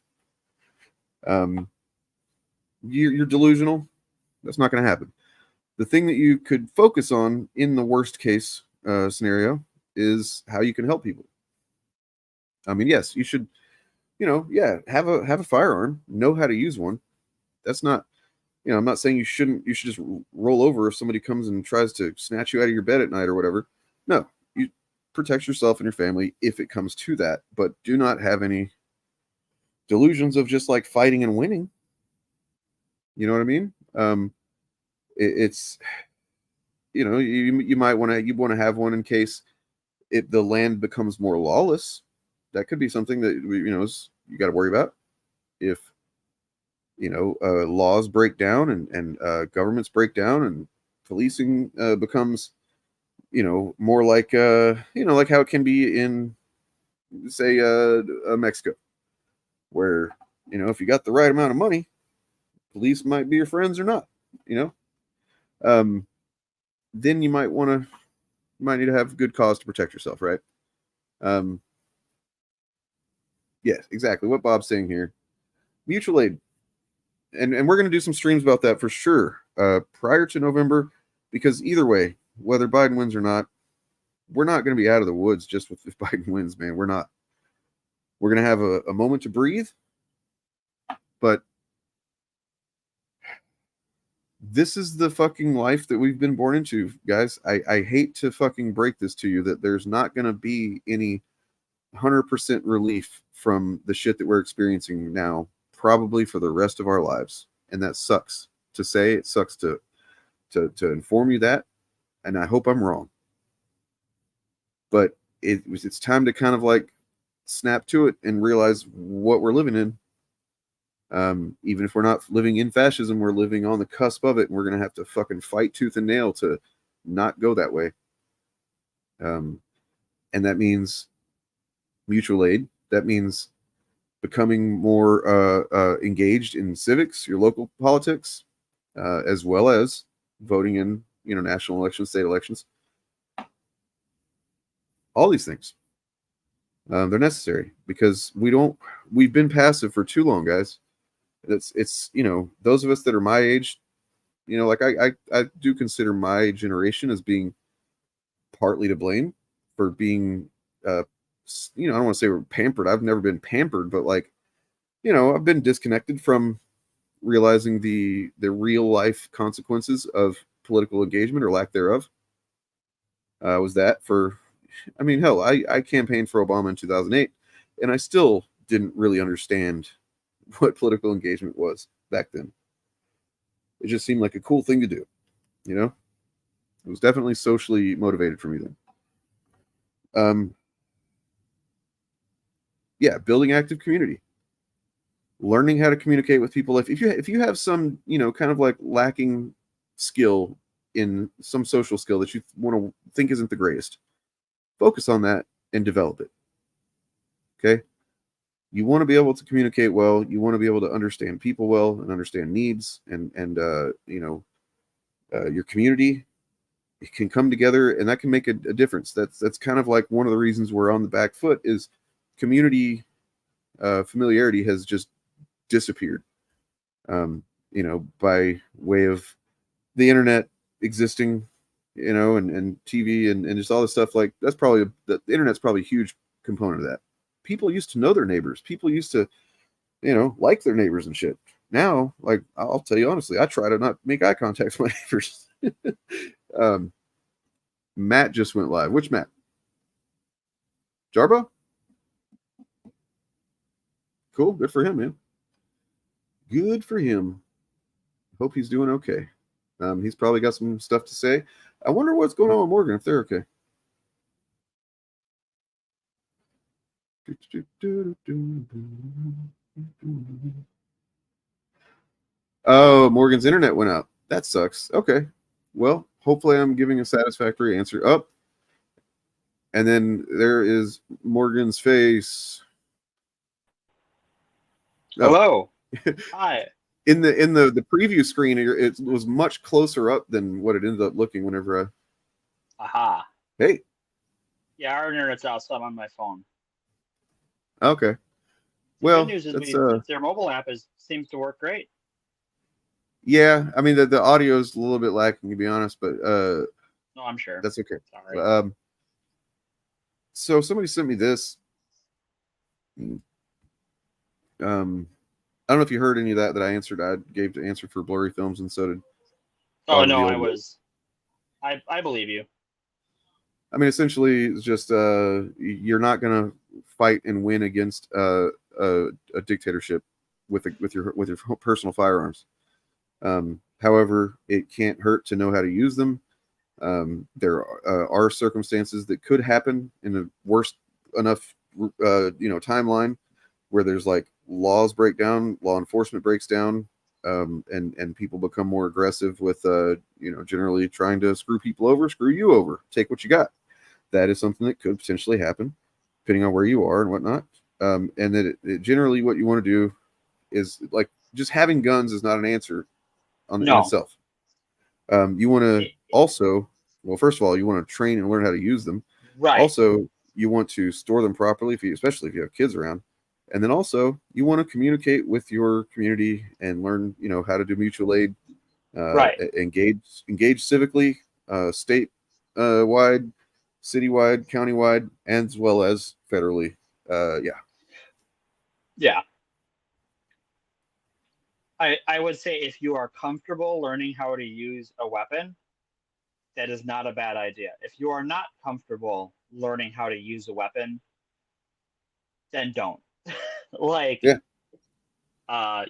Speaker 4: You're delusional. That's not going to happen. The thing that you could focus on in the worst case scenario is how you can help people. I mean, yes, you should, have a firearm, know how to use one. That's not, I'm not saying you should just roll over if somebody comes and tries to snatch you out of your bed at night or whatever. No, you protect yourself and your family if it comes to that, but do not have any delusions of just like fighting and winning. You know what I mean? It's you might want to have one in case the land becomes more lawless. That could be something that you got to worry about. If laws break down and governments break down and policing becomes more like like how it can be in say Mexico, where if you got the right amount of money, police might be your friends or not. Then you might need to have good cause to protect yourself, right? Yes, exactly what Bob's saying here. Mutual aid. And we're going to do some streams about that for sure prior to November, because either way, whether Biden wins or not, we're not going to be out of the woods just if Biden wins, man. We're not. We're going to have a moment to breathe, but this is the fucking life that we've been born into, guys. I hate to fucking break this to you that there's not going to be any 100% relief from the shit that we're experiencing now, probably for the rest of our lives. And that sucks to say. It sucks to inform you that. And I hope I'm wrong. But it's time to kind of like snap to it and realize what we're living in. Even if we're not living in fascism, we're living on the cusp of it, and we're going to have to fucking fight tooth and nail to not go that way. And that means mutual aid. That means becoming more engaged in civics, your local politics, as well as voting in, national elections, state elections. All these things. They're necessary because we've been passive for too long, guys. It's those of us that are my age, like I do consider my generation as being partly to blame for being I don't want to say we're pampered. I've never been pampered, but like I've been disconnected from realizing the real life consequences of political engagement or lack thereof. Was that for hell, I campaigned for Obama in 2008 and I still didn't really understand what political engagement was back then. It just seemed like a cool thing to do. It was definitely socially motivated for me then. Building active community, learning how to communicate with people. If you have some kind of like lacking skill in some social skill that you want to think isn't the greatest, focus on that and develop it. Okay. You want to be able to communicate well. You want to be able to understand people well and understand needs and your community. It can come together and that can make a difference. That's kind of like one of the reasons we're on the back foot is community familiarity has just disappeared. by way of the internet existing, and TV and just all this stuff. Like that's probably the internet's probably a huge component of that. People used to know their neighbors. People used to, like their neighbors and shit. Now, like I'll tell you honestly, I try to not make eye contact with my neighbors. Matt just went live. Which Matt? Jarbo? Cool. Good for him, man. Good for him. Hope he's doing okay. He's probably got some stuff to say. I wonder what's going on with Morgan, if they're okay. Oh, Morgan's internet went out. That sucks. Okay. Well, hopefully I'm giving a satisfactory answer. Up. And then there is Morgan's face.
Speaker 15: Hello. Hi.
Speaker 4: In the preview screen, it was much closer up than what it ended up looking whenever
Speaker 15: Aha.
Speaker 4: Hey.
Speaker 15: Yeah, our internet's out, so I'm on my phone.
Speaker 4: Okay.
Speaker 15: The
Speaker 4: Well,
Speaker 15: good news is their mobile app seems to work great.
Speaker 4: Yeah, I mean the audio is a little bit lacking, to be honest, but
Speaker 15: No, I'm sure.
Speaker 4: that's okay.
Speaker 15: Sorry.
Speaker 4: So somebody sent me this. I don't know if you heard any of that I answered. I gave the answer for blurry films, and so did.
Speaker 15: Oh no, I believe you.
Speaker 4: I mean, essentially, it's just you're not gonna fight and win against a dictatorship with your personal firearms. However, it can't hurt to know how to use them. There are circumstances that could happen in a worst enough timeline where there's like laws break down, law enforcement breaks down, and people become more aggressive with generally trying to screw you over, take what you got. That is something that could potentially happen depending on where you are and whatnot. And that it generally what you want to do is like just having guns is not an answer in itself. You want to also, well, first of all, you want to train and learn how to use them.
Speaker 15: Right.
Speaker 4: Also, you want to store them properly, especially if you have kids around. And then also, you want to communicate with your community and learn, how to do mutual aid.
Speaker 15: Right.
Speaker 4: Engage civically, state-wide, citywide, countywide, as well as federally.
Speaker 15: Yeah. I would say if you are comfortable learning how to use a weapon, that is not a bad idea. If you are not comfortable learning how to use a weapon, then don't.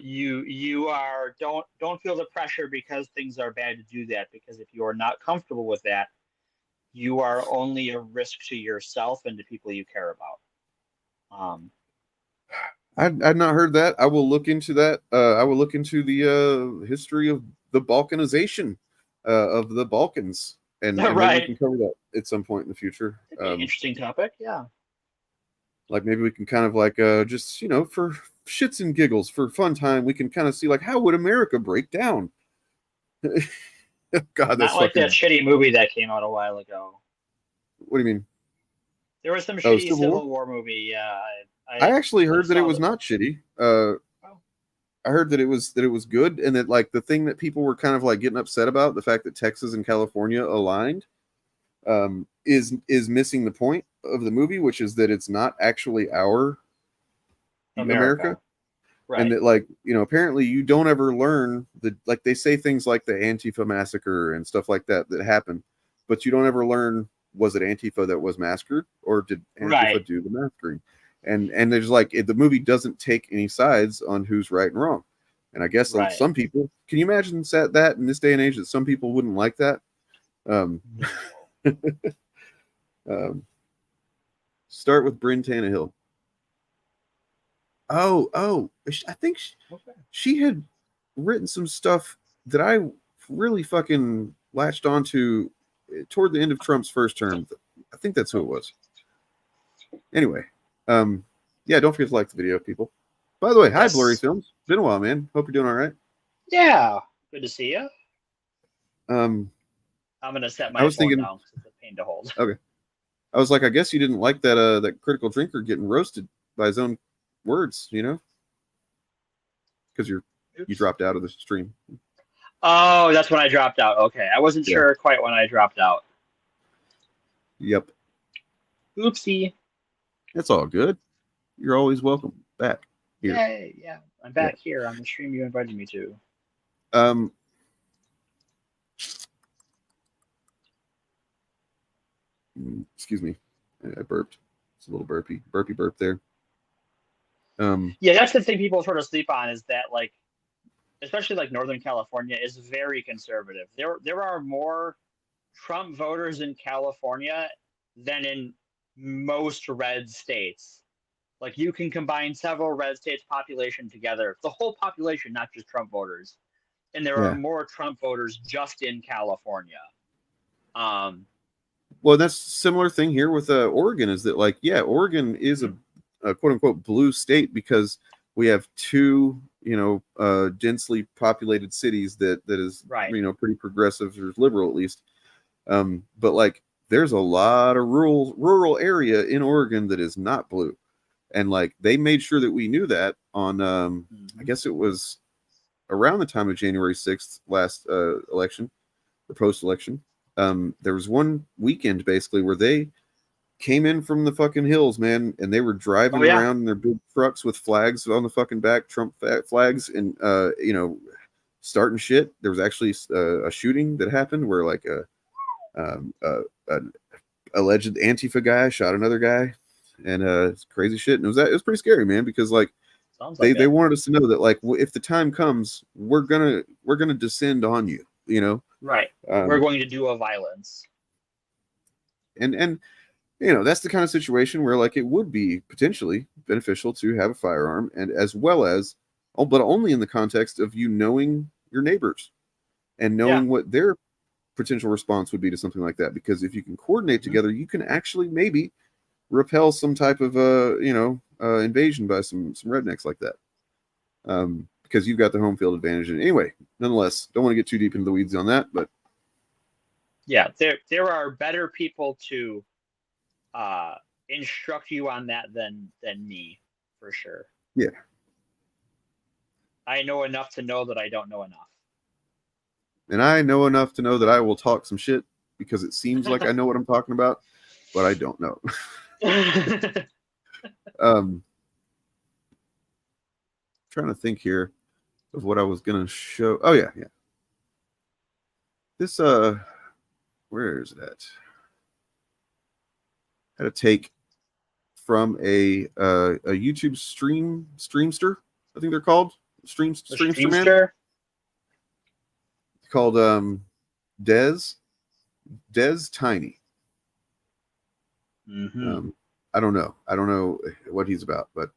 Speaker 15: You are don't feel the pressure because things are bad to do that, because if you are not comfortable with that, you are only a risk to yourself and to people you care about.
Speaker 4: I'd not heard that. I will look into that. I will look into the history of the Balkanization of the Balkans, and maybe we can cover that at some point in the future.
Speaker 15: Interesting topic, yeah.
Speaker 4: Like maybe we can kind of like just for shits and giggles, for fun time, we can kind of see like how would America break down? God, that's
Speaker 15: not like that shitty movie that came out a while ago.
Speaker 4: What do you mean?
Speaker 15: There was some shitty Civil War movie. Yeah,
Speaker 4: I actually heard that it was not shitty. I heard that it was good, and that like the thing that people were kind of like getting upset about, the fact that Texas and California aligned, is missing the point of the movie, which is that it's not actually our America. Right. And that like apparently you don't ever learn that, like they say things like the Antifa massacre and stuff like that happen, but you don't ever learn, was it Antifa that was massacred, or did Antifa do the massacring? And there's like the movie doesn't take any sides on who's right and wrong. And I guess some people, can you imagine that in this day and age that some people wouldn't like that? Start with Bryn Tannehill. Oh, I think she had written some stuff that I really fucking latched onto toward the end of Trump's first term. I think that's who it was. Anyway, yeah, don't forget to like the video, people. By the way, hi, Blurry Films. Been a while, man. Hope you're doing all right.
Speaker 15: Yeah, good to see you.
Speaker 4: I'm
Speaker 15: gonna set my phone down because it's a pain to hold.
Speaker 4: Okay. I was like, I guess you didn't like that critical drinker getting roasted by his own words, because you're You dropped out of the stream.
Speaker 15: Oh, that's when I dropped out. Okay, I wasn't sure quite when I dropped out.
Speaker 4: Yep.
Speaker 15: Oopsie.
Speaker 4: It's all good. You're always welcome back here.
Speaker 15: Yay, yeah. I'm back here on the stream you invited me to.
Speaker 4: Excuse me. I burped. It's a little burpy burp there.
Speaker 15: Yeah, that's the thing people sort of sleep on is that, like, especially like Northern California is very conservative. There are more Trump voters in California than in most red states. Like, you can combine several red states' population together, the whole population, not just Trump voters, and there are more Trump voters just in California.
Speaker 4: Well, that's a similar thing here with Oregon. Is that like, Oregon is a quote unquote blue state because we have two, densely populated cities that is pretty progressive or liberal at least. But like, there's a lot of rural area in Oregon that is not blue, and like they made sure that we knew that on I guess it was around the time of January 6th last election or post-election. There was one weekend basically where they came in from the fucking hills, man, and they were driving around in their big trucks with flags on the fucking back, Trump flags, and starting shit. There was actually a shooting that happened where like an alleged Antifa guy shot another guy, and it's crazy shit. And it was pretty scary, man, because like they wanted us to know that like if the time comes, we're gonna descend on you,
Speaker 15: Right. We're going to do a violence.
Speaker 4: And that's the kind of situation where like it would be potentially beneficial to have a firearm, and as well as, but only in the context of knowing your neighbors and knowing what their potential response would be to something like that. Because if you can coordinate together, you can actually maybe repel some type of invasion by some rednecks like that. Because you've got the home field advantage. And anyway, nonetheless, don't want to get too deep into the weeds on that, but
Speaker 15: yeah, there are better people to instruct you on that than me, for sure.
Speaker 4: Yeah.
Speaker 15: I know enough to know that I don't know enough.
Speaker 4: And I know enough to know that I will talk some shit because it seems like I know what I'm talking about, but I don't know. Trying to think here of what I was gonna show. Oh yeah. This where is it at? Had a take from a YouTube streamster. I think they're called streamster man. It's called Des Tiny.
Speaker 15: Mm-hmm.
Speaker 4: I don't know what he's about, but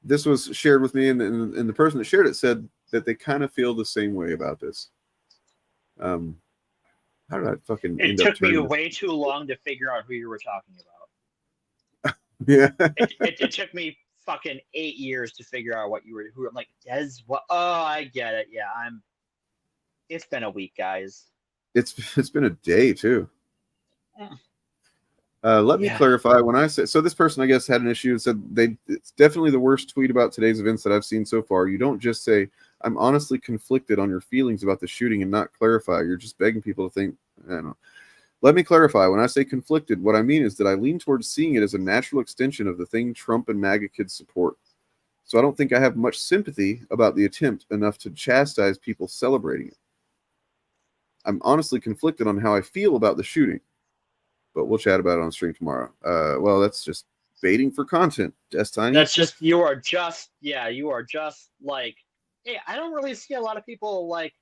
Speaker 4: this was shared with me, and the person that shared it said that they kind of feel the same way about this. How did I fucking?
Speaker 15: It took me way too long to figure out who you were talking about.
Speaker 4: Yeah.
Speaker 15: It took me fucking 8 years to figure out who. I'm like, Des, what? Oh, I get it. Yeah, it's been a week, guys.
Speaker 4: It's been a day too. Let me clarify. When I said, so this person, I guess, had an issue and said it's definitely the worst tweet about today's events that I've seen so far. You don't just say, I'm honestly conflicted on your feelings about the shooting and not clarify. You're just begging people to think, I don't know. Let me clarify. When I say conflicted, what I mean is that I lean towards seeing it as a natural extension of the thing Trump and MAGA kids support. So I don't think I have much sympathy about the attempt enough to chastise people celebrating it. I'm honestly conflicted on how I feel about the shooting, but we'll chat about it on stream tomorrow. Well, that's just baiting for content. Just Tiny.
Speaker 15: That's just you are just like, hey, I don't really see a lot of people like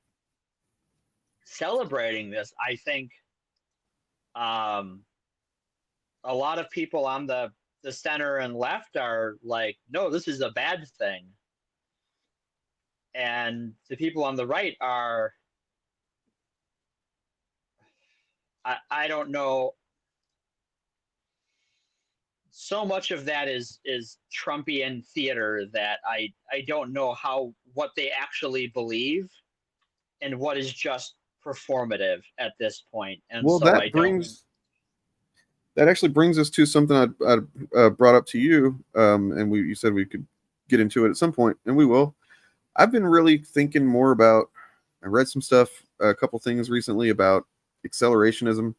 Speaker 15: celebrating this. I think a lot of people on the center and left are like, no, this is a bad thing, and the people on the right are, I don't know. So much of that is Trumpian theater that I don't know what they actually believe and what is just performative at this point. And
Speaker 4: well,
Speaker 15: so
Speaker 4: that actually brings us to something I brought up to you, and you said we could get into it at some point, and we will. I've been really thinking more about. I read some stuff, a couple things recently about accelerationism,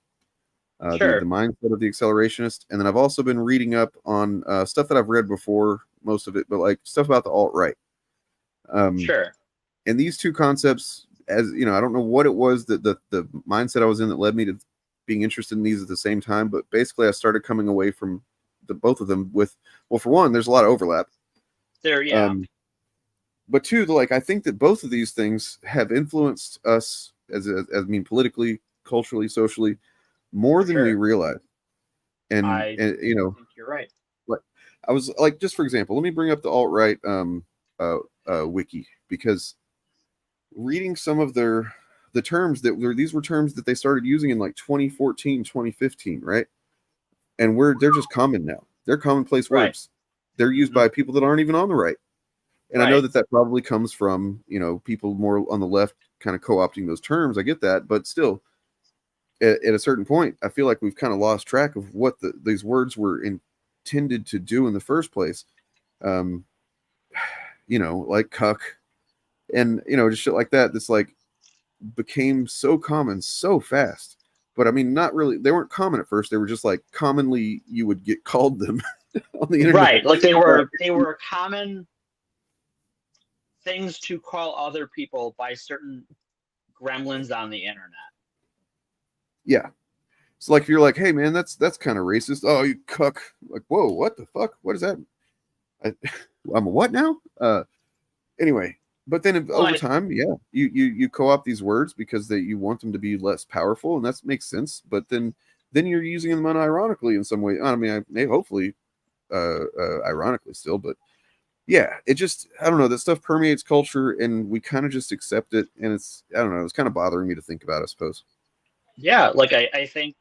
Speaker 4: the mindset of the accelerationist, and then I've also been reading up on stuff that I've read before, most of it, but like stuff about the alt-right. And these two concepts, as you know, I don't know what it was that the mindset I was in that led me to being interested in these at the same time, but basically I started coming away from both of them with, well, for one, there's a lot of overlap. But two, like I think that both of these things have influenced us as I mean politically, culturally, socially, more than we realize. And you know,
Speaker 15: think you're right.
Speaker 4: Like I was like, just for example, let me bring up the alt-right wiki, because reading some of the terms these were terms that they started using in like 2014, 2015, right? And they're just common now. They're commonplace words. They're used by people that aren't even on the right. And I know that probably comes from, you know, people more on the left kind of co-opting those terms. I get that, but still, at a certain point, I feel like we've kind of lost track of what these words were intended to do in the first place. You know, like cuck, and you know, just shit like that. That's like became so common so fast. But I mean, not really. They weren't common at first. They were just like commonly you would get called them on the internet.
Speaker 15: Right, like they were common things to call other people by certain gremlins on the internet. Yeah.
Speaker 4: So like if you're like, hey man, that's kind of racist. Oh, you cuck. Like, whoa, what the fuck? What is that? I'm a what now? Anyway, but then over time, yeah, you co-opt these words because you want them to be less powerful, and that makes sense. But then you're using them unironically in some way. I mean, hopefully ironically still, but yeah, it just, I don't know, that stuff permeates culture and we kind of just accept it, and it's, I don't know, it's kind of bothering me to think about, I suppose.
Speaker 15: Yeah, like I think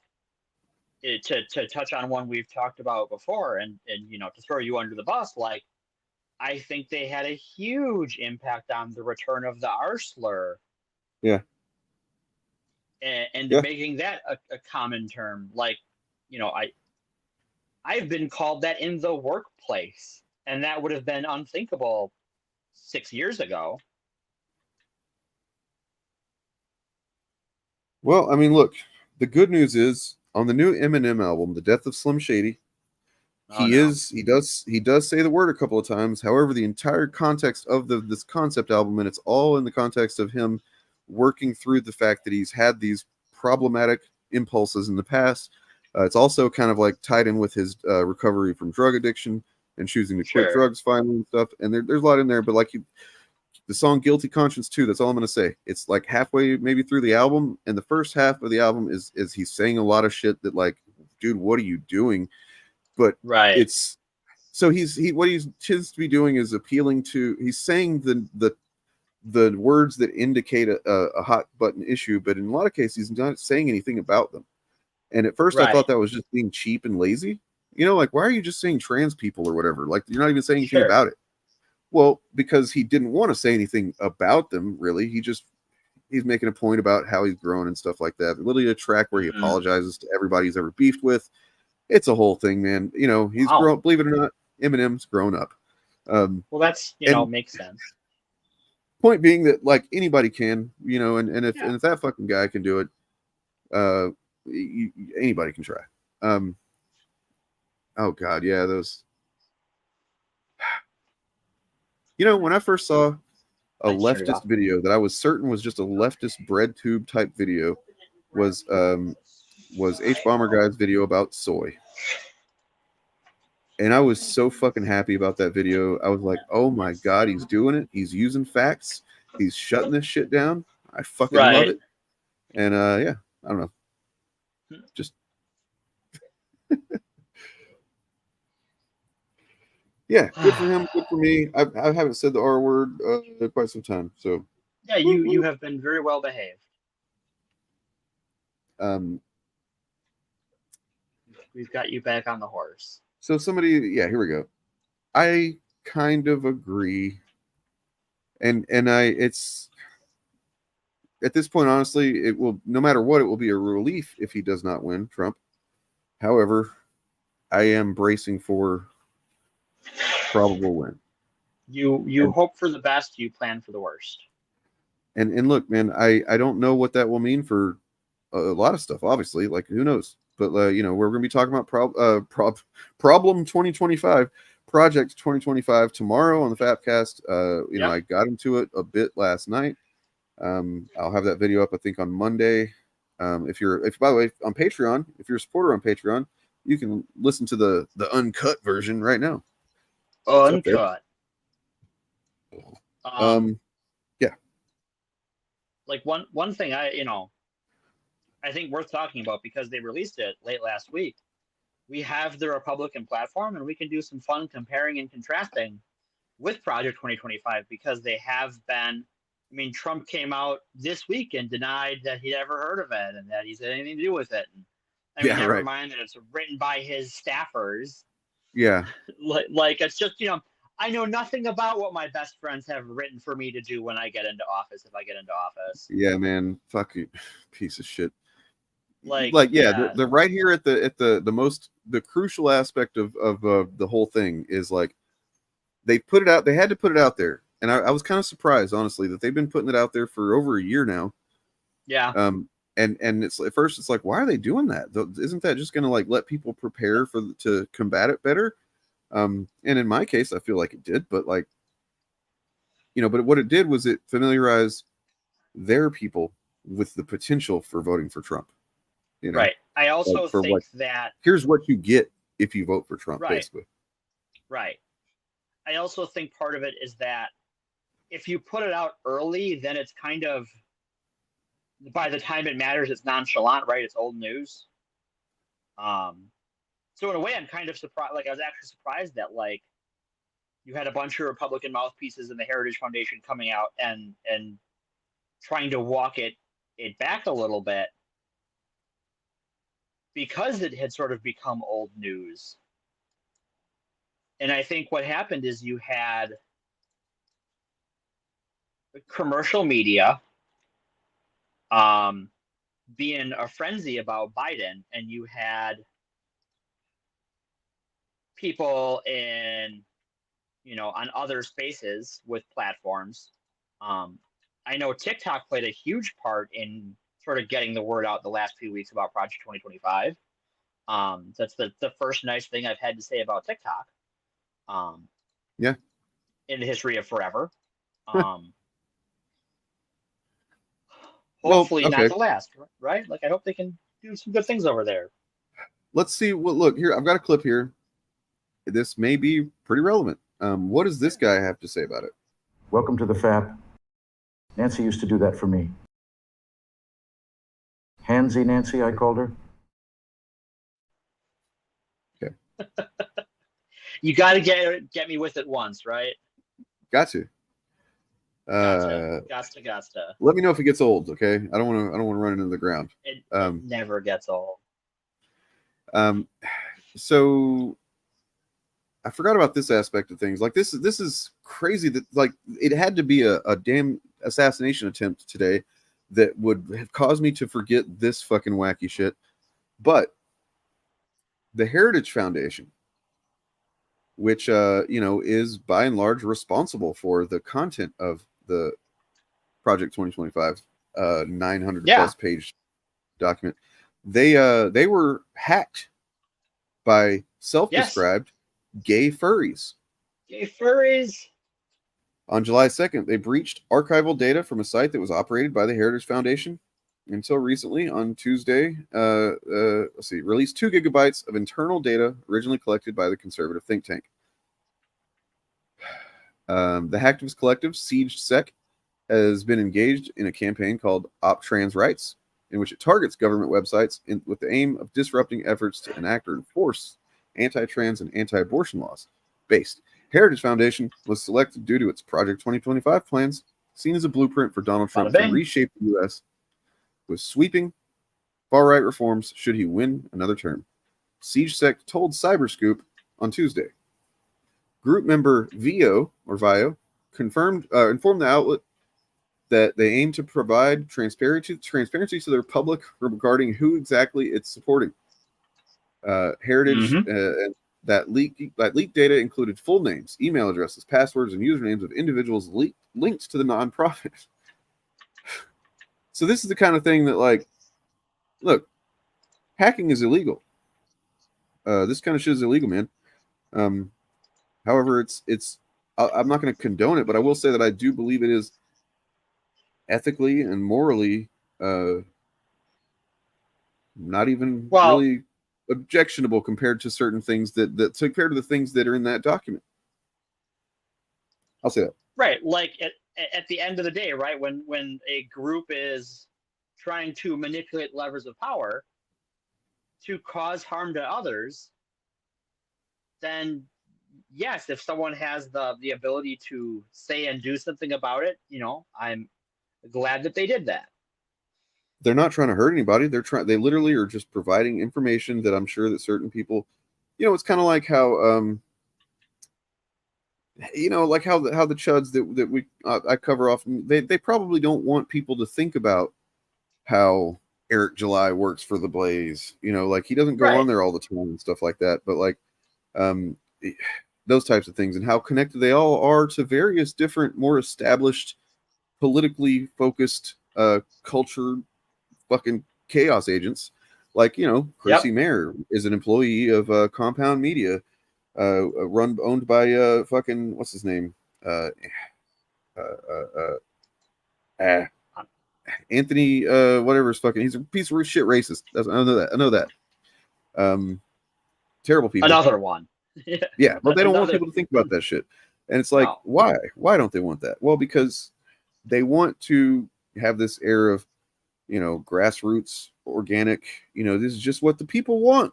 Speaker 15: to touch on one we've talked about before, and you know, to throw you under the bus, like I think they had a huge impact on the return of the R slur.
Speaker 4: Yeah.
Speaker 15: And making that a common term. Like, you know, I've been called that in the workplace, and that would have been unthinkable 6 years ago.
Speaker 4: Well, I mean, look, the good news is on the new Eminem album, The Death of Slim Shady, he does say the word a couple of times. However, the entire context of this concept album, and it's all in the context of him working through the fact that he's had these problematic impulses in the past. It's also kind of like tied in with his recovery from drug addiction and choosing to quit drugs finally and stuff. And there's a lot in there, but like the song Guilty Conscience 2, that's all I'm going to say. It's like halfway maybe through the album, and the first half of the album is he's saying a lot of shit that like, dude, what are you doing? But it's so what he tends to be doing is appealing to, he's saying the words that indicate a hot button issue, but in a lot of cases he's not saying anything about them. And at first I thought that was just being cheap and lazy. You know, like, why are you just saying trans people or whatever? Like, you're not even saying anything about it. Well, because he didn't want to say anything about them, really. He's making a point about how he's grown and stuff like that. Literally a track where he apologizes to everybody he's ever beefed with. It's a whole thing, man. You know, he's grown, believe it or not, Eminem's grown up.
Speaker 15: Well, that's, you know, makes sense.
Speaker 4: Point being that, like, anybody can, you know, and if that fucking guy can do it, anybody can try. Oh God, yeah, those. You know, when I first saw a leftist video that I was certain was just a leftist bread tube type video, was H Bomber Guy's video about soy. And I was so fucking happy about that video. I was like, oh my God, he's doing it. He's using facts. He's shutting this shit down. I fucking love it. And yeah, I don't know. Just yeah, good for him, good for me. I haven't said the R word in quite some time. So
Speaker 15: yeah, you have been very well behaved. We've got you back on the horse.
Speaker 4: So here we go. I kind of agree. And it's at this point, honestly, it will, no matter what, it will be a relief if he does not win Trump. However, I am bracing for probable win.
Speaker 15: You hope for the best, you plan for the worst.
Speaker 4: And look, man, I don't know what that will mean for a lot of stuff. Obviously, like who knows? But we're going to be talking about problem 2025, project 2025 tomorrow on the FAPcast. I got into it a bit last night. I'll have that video up, I think, on Monday. If by the way, on Patreon, if you're a supporter on Patreon, you can listen to the uncut version right now.
Speaker 15: Uncut.
Speaker 4: Yeah.
Speaker 15: Like one thing I think worth talking about, because they released it late last week. We have the Republican platform, and we can do some fun comparing and contrasting with Project 2025, because they have been. I mean, Trump came out this week and denied that he'd ever heard of it and that he's had anything to do with it. And, never mind that it's written by his staffers.
Speaker 4: Yeah.
Speaker 15: Like it's just, I know nothing about what my best friends have written for me to do when I get into office, if I get into office.
Speaker 4: Yeah, man. Fuck you, piece of shit.
Speaker 15: Yeah.
Speaker 4: They're right here at the crucial aspect of the whole thing is like they put it out. They had to put it out there, and I was kind of surprised, honestly, that they've been putting it out there for over a year now.
Speaker 15: Yeah.
Speaker 4: And it's at first it's like, why are they doing that? Isn't that just going to like let people prepare to combat it better? And in my case, I feel like it did, but like, but what it did was it familiarized their people with the potential for voting for Trump.
Speaker 15: Right. I also think that
Speaker 4: here's what you get if you vote for Trump, basically.
Speaker 15: Right. I also think part of it is that if you put it out early, then it's kind of, by the time it matters, it's nonchalant, right? It's old news. So in a way, I'm kind of surprised. Like, I was actually surprised that like you had a bunch of Republican mouthpieces in the Heritage Foundation coming out and trying to walk it back a little bit, because it had sort of become old news. And I think what happened is you had commercial media being a frenzy about Biden, and you had people in, on other spaces with platforms. I know TikTok played a huge part in sort of getting the word out the last few weeks about Project 2025. That's the first nice thing I've had to say about TikTok.
Speaker 4: Yeah.
Speaker 15: In the history of forever. Hopefully not the last, right? Like, I hope they can do some good things over there.
Speaker 4: Let's see. Well, look here. I've got a clip here. This may be pretty relevant. What does this guy have to say about it?
Speaker 16: Welcome to the FAP. Nancy used to do that for me. Handsy Nancy, I called her.
Speaker 4: Okay.
Speaker 15: You got to get me with it once, right?
Speaker 4: Got to.
Speaker 15: Gotcha.
Speaker 4: Let me know if it gets old, okay? I don't want to run it into the ground.
Speaker 15: It never gets old.
Speaker 4: So I forgot about this aspect of things. Like this is crazy that like it had to be a damn assassination attempt today that would have caused me to forget this fucking wacky shit. But the Heritage Foundation, which is by and large responsible for the content of the Project 2025 900 plus page document, they were hacked by self-described gay furries. On July 2nd, they breached archival data from a site that was operated by the Heritage Foundation. Until recently, on Tuesday, released 2 gigabytes of internal data originally collected by the conservative think tank. The hacktivist collective SiegeSec has been engaged in a campaign called Op Trans Rights, in which it targets government websites with the aim of disrupting efforts to enact or enforce anti-trans and anti-abortion laws. Heritage Foundation was selected due to its Project 2025 plans, seen as a blueprint for Donald Trump to reshape the U.S. with sweeping far-right reforms should he win another term. SiegeSec told Cyberscoop on Tuesday. Group member Vio informed the outlet that they aim to provide transparency to their public regarding who exactly it's supporting. Heritage That leak data included full names, email addresses, passwords, and usernames of individuals linked to the nonprofit. So this is the kind of thing that, like, look, hacking is illegal. This kind of shit is illegal, man. However, I'm not going to condone it, but I will say that I do believe it is ethically and morally not even really objectionable compared to certain things that compared to the things that are in that document. I'll say that.
Speaker 15: Right. Like at the end of the day, right, when a group is trying to manipulate levers of power to cause harm to others, then yes, if someone has the ability to say and do something about it, I'm glad that they did that.
Speaker 4: They're not trying to hurt anybody. They literally are just providing information that I'm sure that certain people, it's kind of like how, like how the chuds that we I cover often, they probably don't want people to think about how Eric July works for the Blaze. Like, he doesn't go on there all the time and stuff like that. But like, those types of things and how connected they all are to various different, more established, politically focused culture fucking chaos agents. Like, Chrissy Mayer is an employee of Compound Media, owned by fucking what's his name, Anthony whatever his fucking, he's a piece of shit racist. I know that. Terrible people.
Speaker 15: Another one.
Speaker 4: Yeah, but they don't want people to think about that shit. And it's like, why don't they want that? Well, because they want to have this air of, grassroots, organic, this is just what the people want.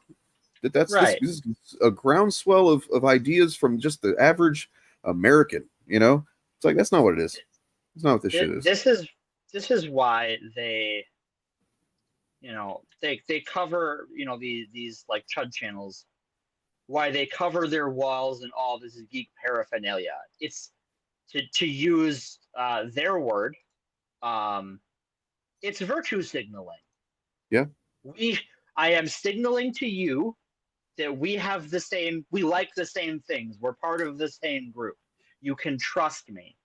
Speaker 4: That's right. This is a groundswell of ideas from just the average American. It's like, that's not what it is. It's not what this shit is.
Speaker 15: This is why they they cover these like chud channels, why they cover their walls and all this geek paraphernalia. It's to use their word, it's virtue signaling.
Speaker 4: Yeah.
Speaker 15: I am signaling to you that we like the same things. We're part of the same group. You can trust me.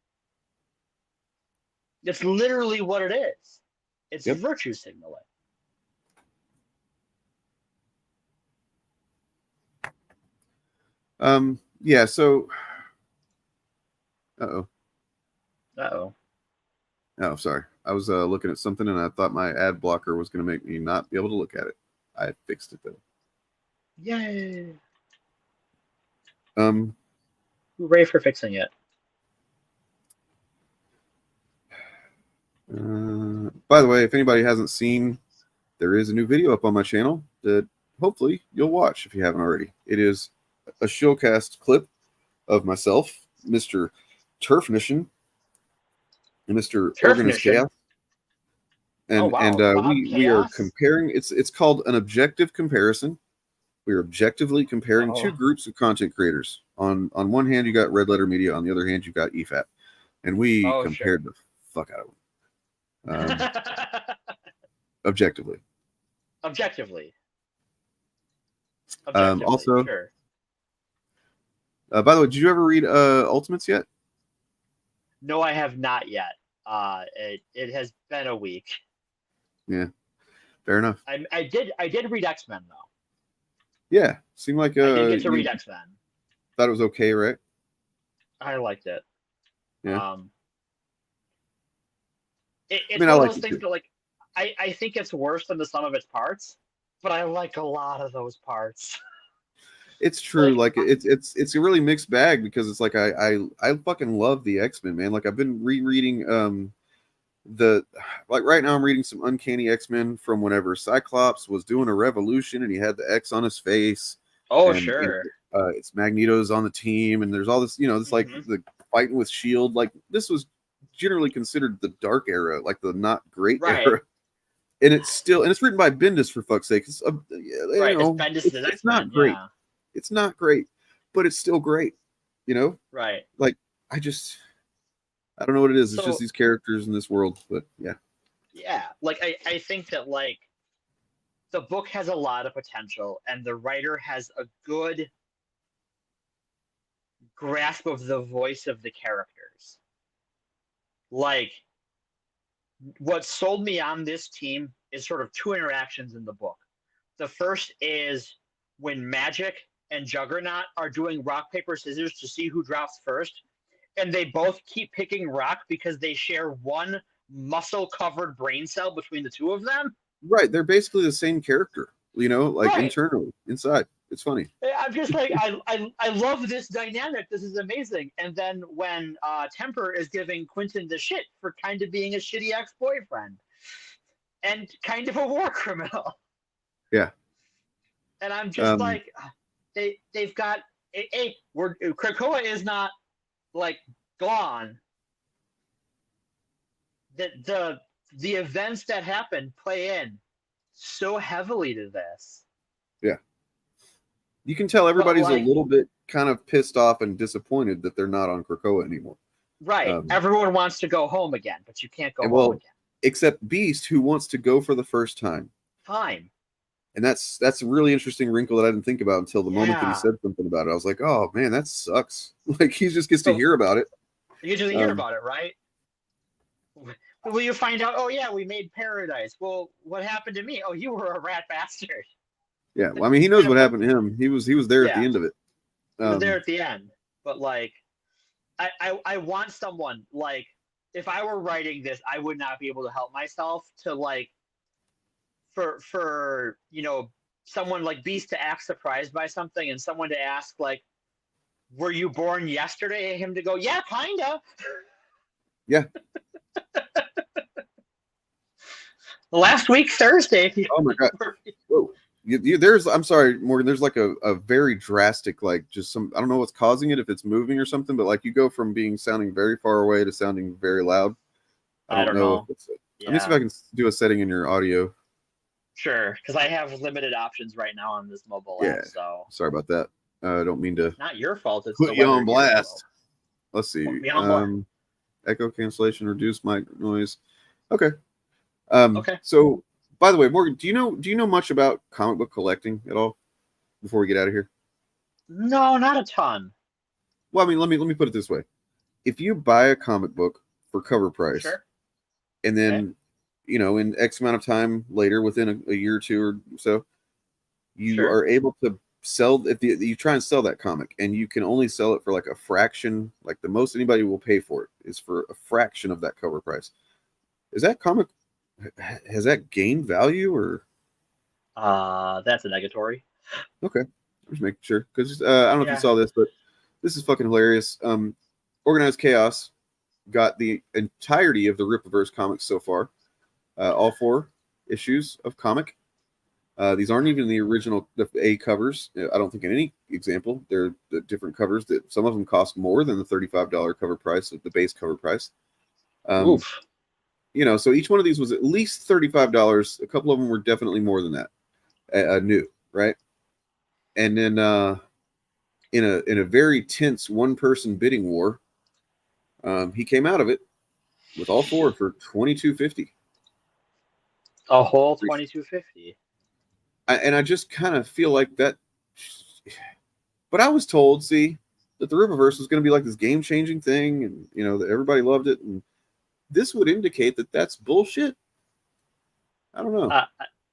Speaker 15: It's literally what it is. It's virtue signaling.
Speaker 4: Yeah, so Oh, sorry. I was looking at something and I thought my ad blocker was going to make me not be able to look at it. I fixed it though.
Speaker 15: Yay! Hooray for fixing it.
Speaker 4: By the way, if anybody hasn't seen, there is a new video up on my channel that hopefully you'll watch if you haven't already. It is a showcast clip of myself, Mr. Turfnician, and Mr. Organist Chaos. And we are comparing. It's called an objective comparison. We are objectively comparing two groups of content creators. On one hand, you got Red Letter Media. On the other hand, you got EFAP, and we compared the fuck out of them. Objectively. Also,
Speaker 15: sure.
Speaker 4: By the way, did you ever read Ultimates yet?
Speaker 15: No, I have not yet. It has been a week.
Speaker 4: Yeah, fair enough.
Speaker 15: I did read X-Men though.
Speaker 4: Yeah, seemed like
Speaker 15: I did get to read X-Men.
Speaker 4: Thought it was okay, right?
Speaker 15: I liked it.
Speaker 4: Yeah.
Speaker 15: It's one of those things that, like, I think it's worse than the sum of its parts, but I like a lot of those parts.
Speaker 4: It's true. Like it's a really mixed bag because it's like I fucking love the X-Men, man. Like, I've been rereading right now I'm reading some Uncanny X-Men from whenever Cyclops was doing a revolution and he had the X on his face.
Speaker 15: Oh,
Speaker 4: and,
Speaker 15: sure.
Speaker 4: It's Magneto's on the team and there's all this, it's like the fighting with S.H.I.E.L.D. Like, this was generally considered the dark era, like the not great era. And it's written by Bendis, for fuck's sake. It's not great.
Speaker 15: Yeah.
Speaker 4: It's not great, but it's still great,
Speaker 15: Right.
Speaker 4: Like, I don't know what it is. It's just these characters in this world, but yeah.
Speaker 15: Yeah, like I think that, like, the book has a lot of potential, and the writer has a good grasp of the voice of the characters. Like, what sold me on this team is sort of two interactions in the book. The first is when Magic and Juggernaut are doing rock, paper, scissors to see who drops first, and they both keep picking rock because they share one muscle-covered brain cell between the two of them.
Speaker 4: Right. They're basically the same character, like
Speaker 15: Right.
Speaker 4: internally, inside. It's funny.
Speaker 15: I'm just like, I love this dynamic. This is amazing. And then when Temper is giving Quentin the shit for kind of being a shitty ex-boyfriend and kind of a war criminal.
Speaker 4: Yeah.
Speaker 15: And I'm just like, they've got Krakoa is not like gone. The events that happen play in so heavily to this.
Speaker 4: Yeah. You can tell everybody's
Speaker 15: like-
Speaker 4: a little bit kind of pissed off and disappointed that they're not on Krakoa anymore.
Speaker 15: Right. Everyone wants to go home again, but you can't go home
Speaker 4: Well,
Speaker 15: again.
Speaker 4: except Beast, who wants to go for the first time. And that's a really interesting wrinkle that I didn't think about until the moment that he
Speaker 15: Yeah.
Speaker 4: said something about it. I was like, oh man, that sucks. Like he just gets to hear about it.
Speaker 15: You usually hear about it, right? Will you find out, oh yeah, we made Paradise. Well, what happened to me? Oh, you were a rat bastard.
Speaker 4: Yeah, well, I mean, he knows what happened to him. He was there at the
Speaker 15: Yeah.
Speaker 4: end of it.
Speaker 15: You were there at the end. But like I want someone, like, if I were writing this, I would not be able to help myself to like for someone like Beast to act surprised by something and someone to ask like, were you born yesterday? And him to go, yeah, kinda.
Speaker 4: Yeah.
Speaker 15: Last week Thursday.
Speaker 4: Oh my god. Whoa. I'm sorry, Morgan. There's like a very drastic, like just some. I don't know what's causing it, if it's moving or something, but like you go from sounding very far away to sounding very loud.
Speaker 15: I don't know.
Speaker 4: If it's. Let me see if I can do a setting in your audio.
Speaker 15: Sure, because I have limited options right now on this mobile app. So
Speaker 4: Sorry about that. I don't mean to
Speaker 15: not your fault. It's
Speaker 4: put
Speaker 15: the
Speaker 4: you
Speaker 15: weather
Speaker 4: on
Speaker 15: here,
Speaker 4: blast.
Speaker 15: so.
Speaker 4: Let's see.
Speaker 15: Put me on
Speaker 4: Echo cancellation, reduce mic noise. Okay.
Speaker 15: Okay.
Speaker 4: So, by the way, Morgan, do you know much about comic book collecting at all? Before we get out of here.
Speaker 15: No, not a ton.
Speaker 4: Well, I mean, let me put it this way: if you buy a comic book for cover price,
Speaker 15: Sure.
Speaker 4: and then in X amount of time later, within a year or two or so, you are able to sell. If you try and sell that comic, and you can only sell it for like a fraction, like the most anybody will pay for it is for a fraction of that cover price. Is that comic? Has that gained value or?
Speaker 15: That's a negatory.
Speaker 4: Okay, just making sure because I don't know if you saw this, but this is fucking hilarious. Organized Chaos got the entirety of the Rippaverse comics so far, all 4 issues of comic. These aren't even the original A covers. I don't think in any example. They're the different covers that some of them cost more than the $35 cover price of the base cover price.
Speaker 15: Oof.
Speaker 4: So each one of these was at least $35. A couple of them were definitely more than that. New, right? And then in a very tense one-person bidding war, he came out of it with all 4 for $22.50.
Speaker 15: A whole $22.50.
Speaker 4: And I just kind of feel like that. But I was told, that the Rippaverse was going to be like this game-changing thing, and that everybody loved it, and this would indicate that that's bullshit. I don't know.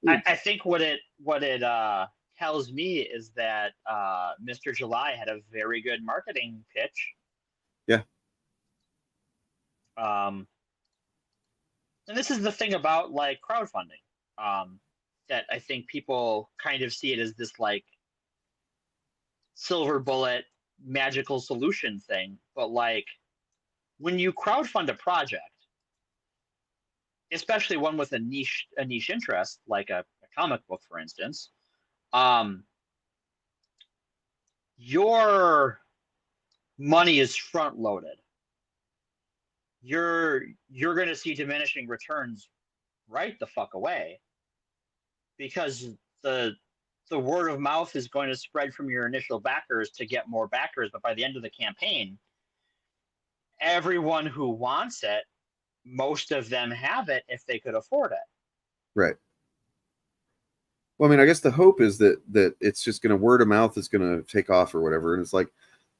Speaker 15: I think what it tells me is that Mr. July had a very good marketing pitch.
Speaker 4: Yeah.
Speaker 15: And this is the thing about like crowdfunding, that I think people kind of see it as this like silver bullet magical solution thing. But like when you crowdfund a project, especially one with a niche interest, like a comic book, for instance, your money is front loaded. You're going to see diminishing returns right the fuck away, because the word of mouth is going to spread from your initial backers to get more backers. But by the end of the campaign, everyone who wants it, most of them have it if they could afford it.
Speaker 4: Right. Well, I mean, I guess the hope is that it's just going to word of mouth is going to take off or whatever. And it's like,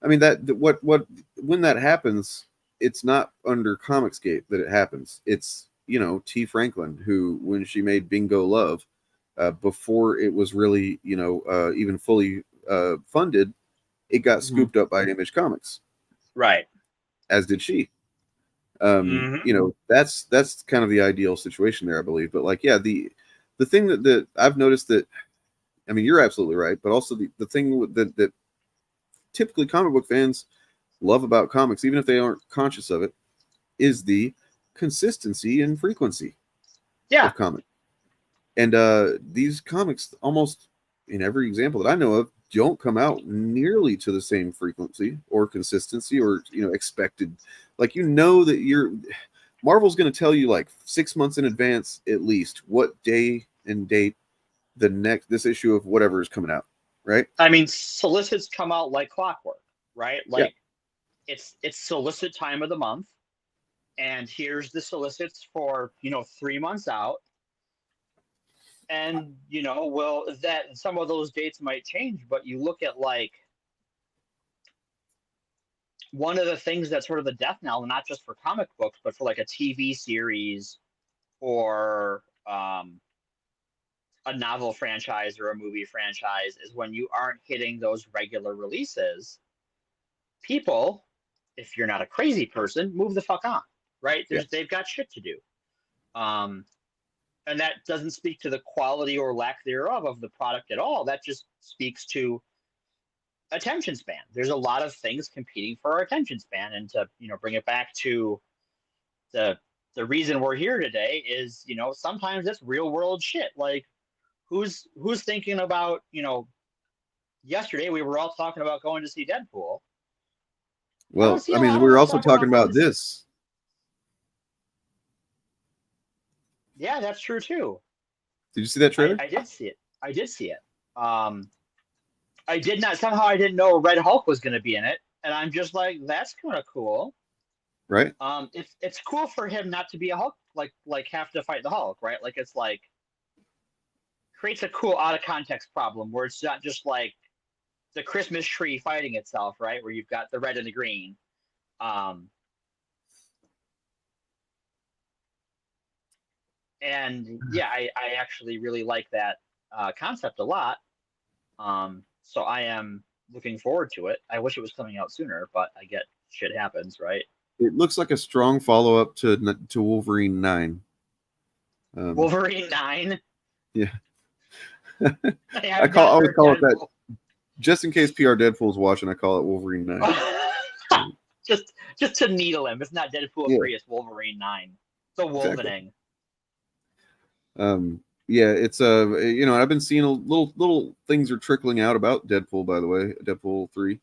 Speaker 4: I mean what when that happens, it's not under Comicsgate that it happens. It's, you know, T. Franklin, who, when she made Bingo Love, before it was really, you know, even fully funded, it got scooped up by Image Comics.
Speaker 15: Right.
Speaker 4: As did she. You know, that's kind of the ideal situation there, I believe. But like, yeah, the thing that I've noticed that, I mean, you're absolutely right, but also the thing that typically comic book fans love about comics, even if they aren't conscious of it, is the consistency and frequency of comics. And these comics, almost in every example that I know of, don't come out nearly to the same frequency or consistency or, you know, expected. Like, you know that Marvel's going to tell you like 6 months in advance at least what day and date this issue of whatever is coming out, right?
Speaker 15: I mean, solicits come out like clockwork, right? Like, it's solicit time of the month, and here's the solicits for, you know, 3 months out. And, you know, well, that some of those dates might change, but you look at like one of the things that's sort of the death knell, not just for comic books, but for like a TV series or a novel franchise or a movie franchise, is when you aren't hitting those regular releases. People, if you're not a crazy person, move the fuck on, right? They've got shit to do. And that doesn't speak to the quality or lack thereof of the product at all. That just speaks to attention span. There's a lot of things competing for our attention span. And to, you know, bring it back to the reason we're here today is, you know, sometimes it's real world shit. Like, who's thinking about, you know, yesterday we were all talking about going to see Deadpool.
Speaker 4: Well, I mean, we were also talking about this.
Speaker 15: Yeah, that's true too.
Speaker 4: Did you see that trailer?
Speaker 15: I did see it. I didn't know Red Hulk was going to be in it, and I'm just like, that's kind of cool,
Speaker 4: right?
Speaker 15: It's cool for him not to be a Hulk, like have to fight the Hulk, right? Like, it's like creates a cool out of context problem where it's not just like the Christmas tree fighting itself, right? Where you've got the red and the green. And yeah, I actually really like that concept a lot. So I am looking forward to it. I wish it was coming out sooner, but I get shit happens, right?
Speaker 4: It looks like a strong follow up to Wolverine 9.
Speaker 15: Wolverine 9?
Speaker 4: Yeah. I always call it that. Just in case PR Deadpool's watching, I call it Wolverine 9.
Speaker 15: just to needle him. It's not Deadpool 3, it's Wolverine 9. So Wolvening.
Speaker 4: Exactly. Yeah, it's you know, I've been seeing little things are trickling out about Deadpool, by the way, Deadpool 3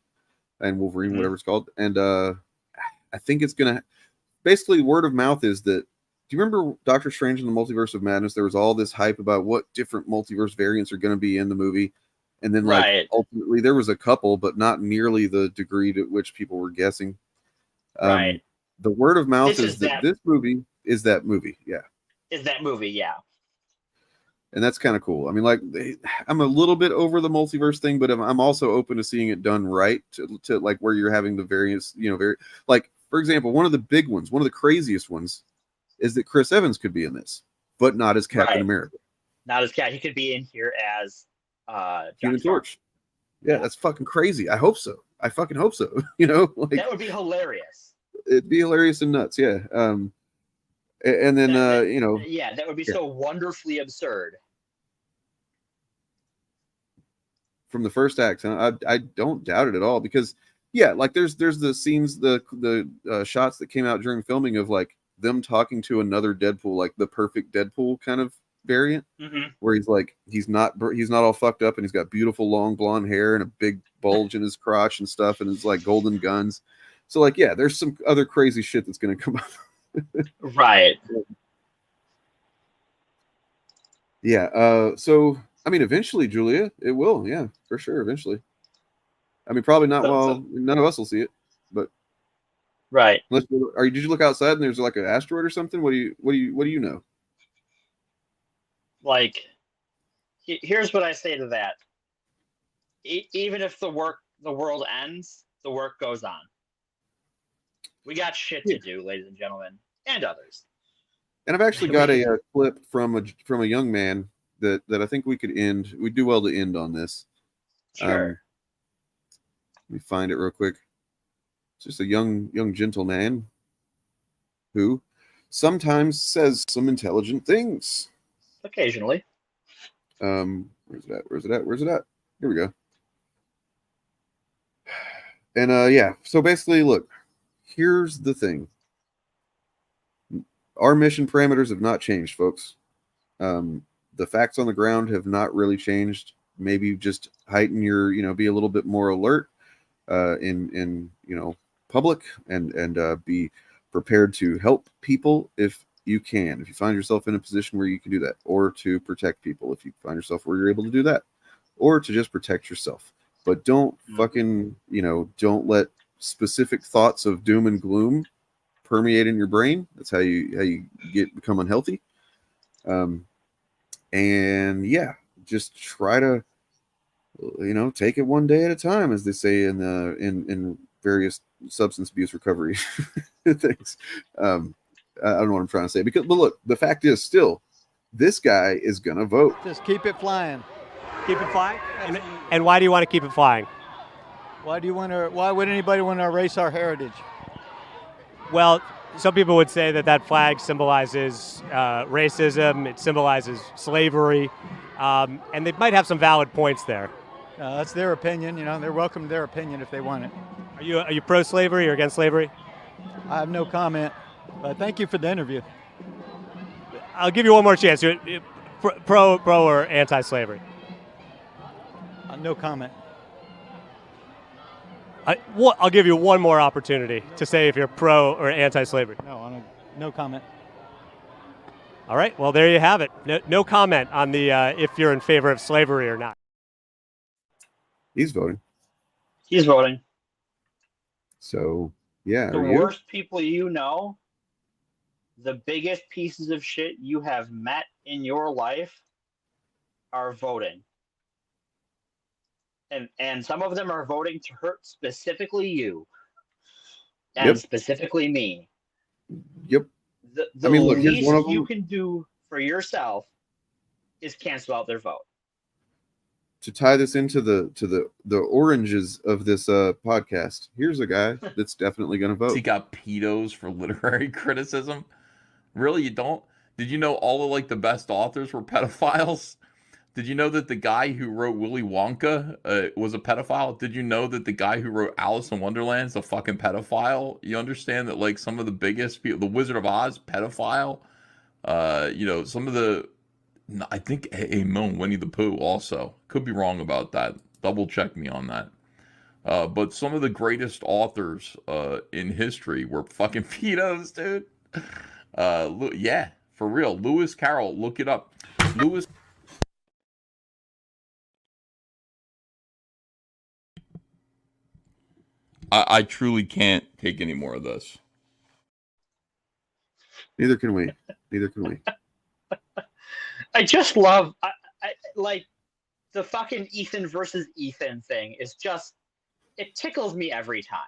Speaker 4: and Wolverine, whatever it's called. And I think it's gonna basically, word of mouth is that, do you remember Doctor Strange in the Multiverse of Madness? There was all this hype about what different multiverse variants are going to be in the movie. And then, like, ultimately there was a couple, but not nearly the degree to which people were guessing. The word of mouth is that this movie is that movie. Yeah.
Speaker 15: Is that movie. Yeah.
Speaker 4: And that's kind of cool. I mean, like, I'm a little bit over the multiverse thing, but I'm also open to seeing it done right to like where you're having the various, you know, like, for example, one of the big ones, one of the craziest ones is that Chris Evans could be in this, but not as Captain America.
Speaker 15: Not as He could be in here as
Speaker 4: Human Torch. Yeah, that's fucking crazy. I hope so. I fucking hope so. You know, like,
Speaker 15: that would be hilarious.
Speaker 4: It'd be hilarious and nuts. Yeah. And then you know,
Speaker 15: yeah, that would be so wonderfully absurd.
Speaker 4: From the first act, huh? I don't doubt it at all, because like there's the scenes, the shots that came out during filming of like them talking to another Deadpool, like the perfect Deadpool kind of variant, where he's like he's not all fucked up and he's got beautiful long blonde hair and a big bulge in his crotch and stuff, and it's like golden guns. So like, yeah, there's some other crazy shit that's gonna come up.
Speaker 15: Right.
Speaker 4: Yeah. So I mean, eventually, Julia, it will. Yeah, for sure. Eventually. I mean, probably not while none of us will see it, but
Speaker 15: right.
Speaker 4: Did you look outside and there's like an asteroid or something? What do you know?
Speaker 15: Like, here's what I say to that. Even if the world ends, the work goes on. We got shit to do, ladies and gentlemen, and others.
Speaker 4: And I've actually got a clip from a young man that I think we could end. We'd do well to end on this.
Speaker 15: Sure.
Speaker 4: Let me find it real quick. It's just a young gentleman who sometimes says some intelligent things.
Speaker 15: Occasionally.
Speaker 4: Where's it at? Here we go. And yeah, so basically, look, here's the thing. Our mission parameters have not changed, folks. The facts on the ground have not really changed. Maybe just heighten your, be a little bit more alert in public and be prepared to help people if you can. If you find yourself in a position where you can do that, or to protect people if you find yourself where you're able to do that, or to just protect yourself. But don't fucking, don't let specific thoughts of doom and gloom permeate in your brain. That's how you become unhealthy. And yeah, just try to, take it one day at a time, as they say in various substance abuse recovery things. I don't know what I'm trying to say, but look, the fact is still, this guy is gonna vote.
Speaker 17: Just keep it flying.
Speaker 18: Keep it flying? And why do you want to keep it flying?
Speaker 17: Why would anybody want to erase our heritage?
Speaker 18: Well, some people would say that flag symbolizes racism, it symbolizes slavery, and they might have some valid points there.
Speaker 17: That's their opinion, they're welcome to their opinion if they want it.
Speaker 18: Are you pro-slavery or against slavery?
Speaker 17: I have no comment, but thank you for the interview.
Speaker 18: I'll give you one more chance. You're pro or anti-slavery?
Speaker 17: No comment.
Speaker 18: I'll give you one more opportunity to say if you're pro or anti-slavery.
Speaker 17: No comment.
Speaker 18: All right. Well, there you have it. No comment on the if you're in favor of slavery or not.
Speaker 4: He's voting.
Speaker 15: He's voting.
Speaker 4: So yeah.
Speaker 15: The worst people the biggest pieces of shit you have met in your life are voting. And some of them are voting to hurt specifically you. And specifically me.
Speaker 4: Yep.
Speaker 15: The
Speaker 4: look, here's
Speaker 15: least
Speaker 4: one of them.
Speaker 15: you can do for yourself is cancel out their vote.
Speaker 4: To tie this into the oranges of this podcast, here's a guy that's definitely going to vote.
Speaker 19: He got pedos for literary criticism. Really, you don't? Did you know all of the best authors were pedophiles? Did you know that the guy who wrote Willy Wonka was a pedophile? Did you know that the guy who wrote Alice in Wonderland is a fucking pedophile? You understand that some of the biggest people, the Wizard of Oz, pedophile. Some of the, I think Winnie the Pooh also. Could be wrong about that. Double check me on that. But some of the greatest authors in history were fucking pedos, dude. Yeah, for real. Lewis Carroll, look it up. Lewis. I truly can't take any more of this.
Speaker 4: Neither can we.
Speaker 15: I just love, I like the fucking Ethan versus Ethan thing is just, it tickles me every time.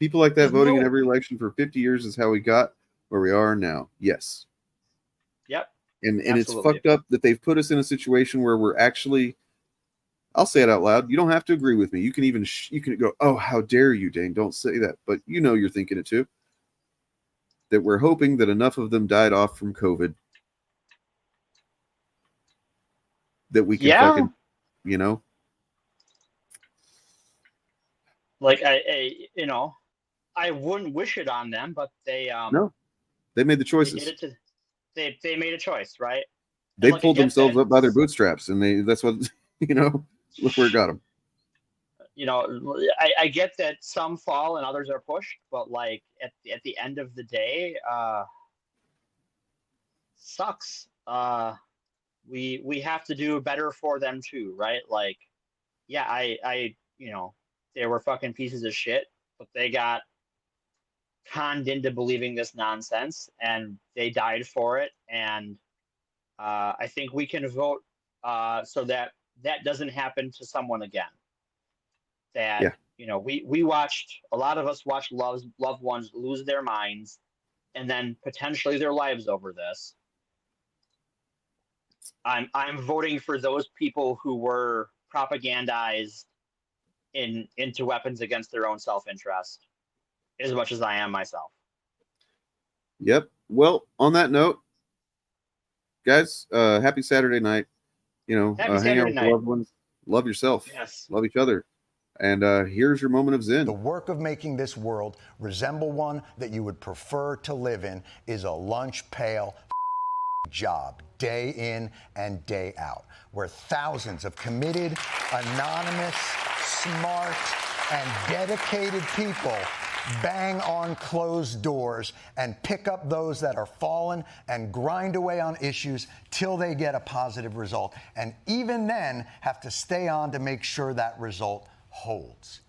Speaker 4: People like that voting in every election for 50 years is how we got where we are now. Yes.
Speaker 15: Yep.
Speaker 4: And it's fucked up that they've put us in a situation where we're actually, I'll say it out loud. You don't have to agree with me. You can even, you can go, oh, how dare you, Dane? Don't say that. But you're thinking it too. That we're hoping that enough of them died off from COVID that we can fucking,
Speaker 15: Like I wouldn't wish it on them, but they
Speaker 4: no, they made the choices.
Speaker 15: They made a choice, right?
Speaker 4: They pulled themselves up by their bootstraps, and that's what look where it got them.
Speaker 15: I get that some fall and others are pushed, but at the end of the day, sucks. We have to do better for them too, right? I they were fucking pieces of shit, but they got conned into believing this nonsense, and they died for it. And I think we can vote so that that doesn't happen to someone again. That, you know, we watched, a lot of us watched loved ones lose their minds and then potentially their lives over this. I'm voting for those people who were propagandized into weapons against their own self-interest as much as I am myself.
Speaker 4: Yep. Well, on that note, guys, happy Saturday night. You know, hang out with your loved ones. Love yourself.
Speaker 15: Yes.
Speaker 4: Love each other. And here's your moment of Zen.
Speaker 20: The work of making this world resemble one that you would prefer to live in is a lunch pail job, day in and day out, where thousands of committed, anonymous, smart, and dedicated people bang on closed doors and pick up those that are fallen and grind away on issues till they get a positive result. And even then have to stay on to make sure that result holds.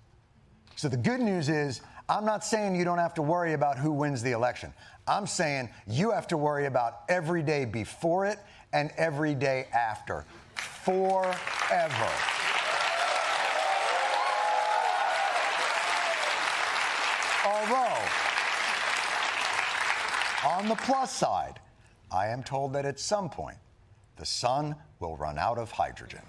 Speaker 20: So the good news is, I'm not saying you don't have to worry about who wins the election. I'm saying you have to worry about every day before it and every day after, forever. Although, on the plus side, I am told that at some point, the sun will run out of hydrogen.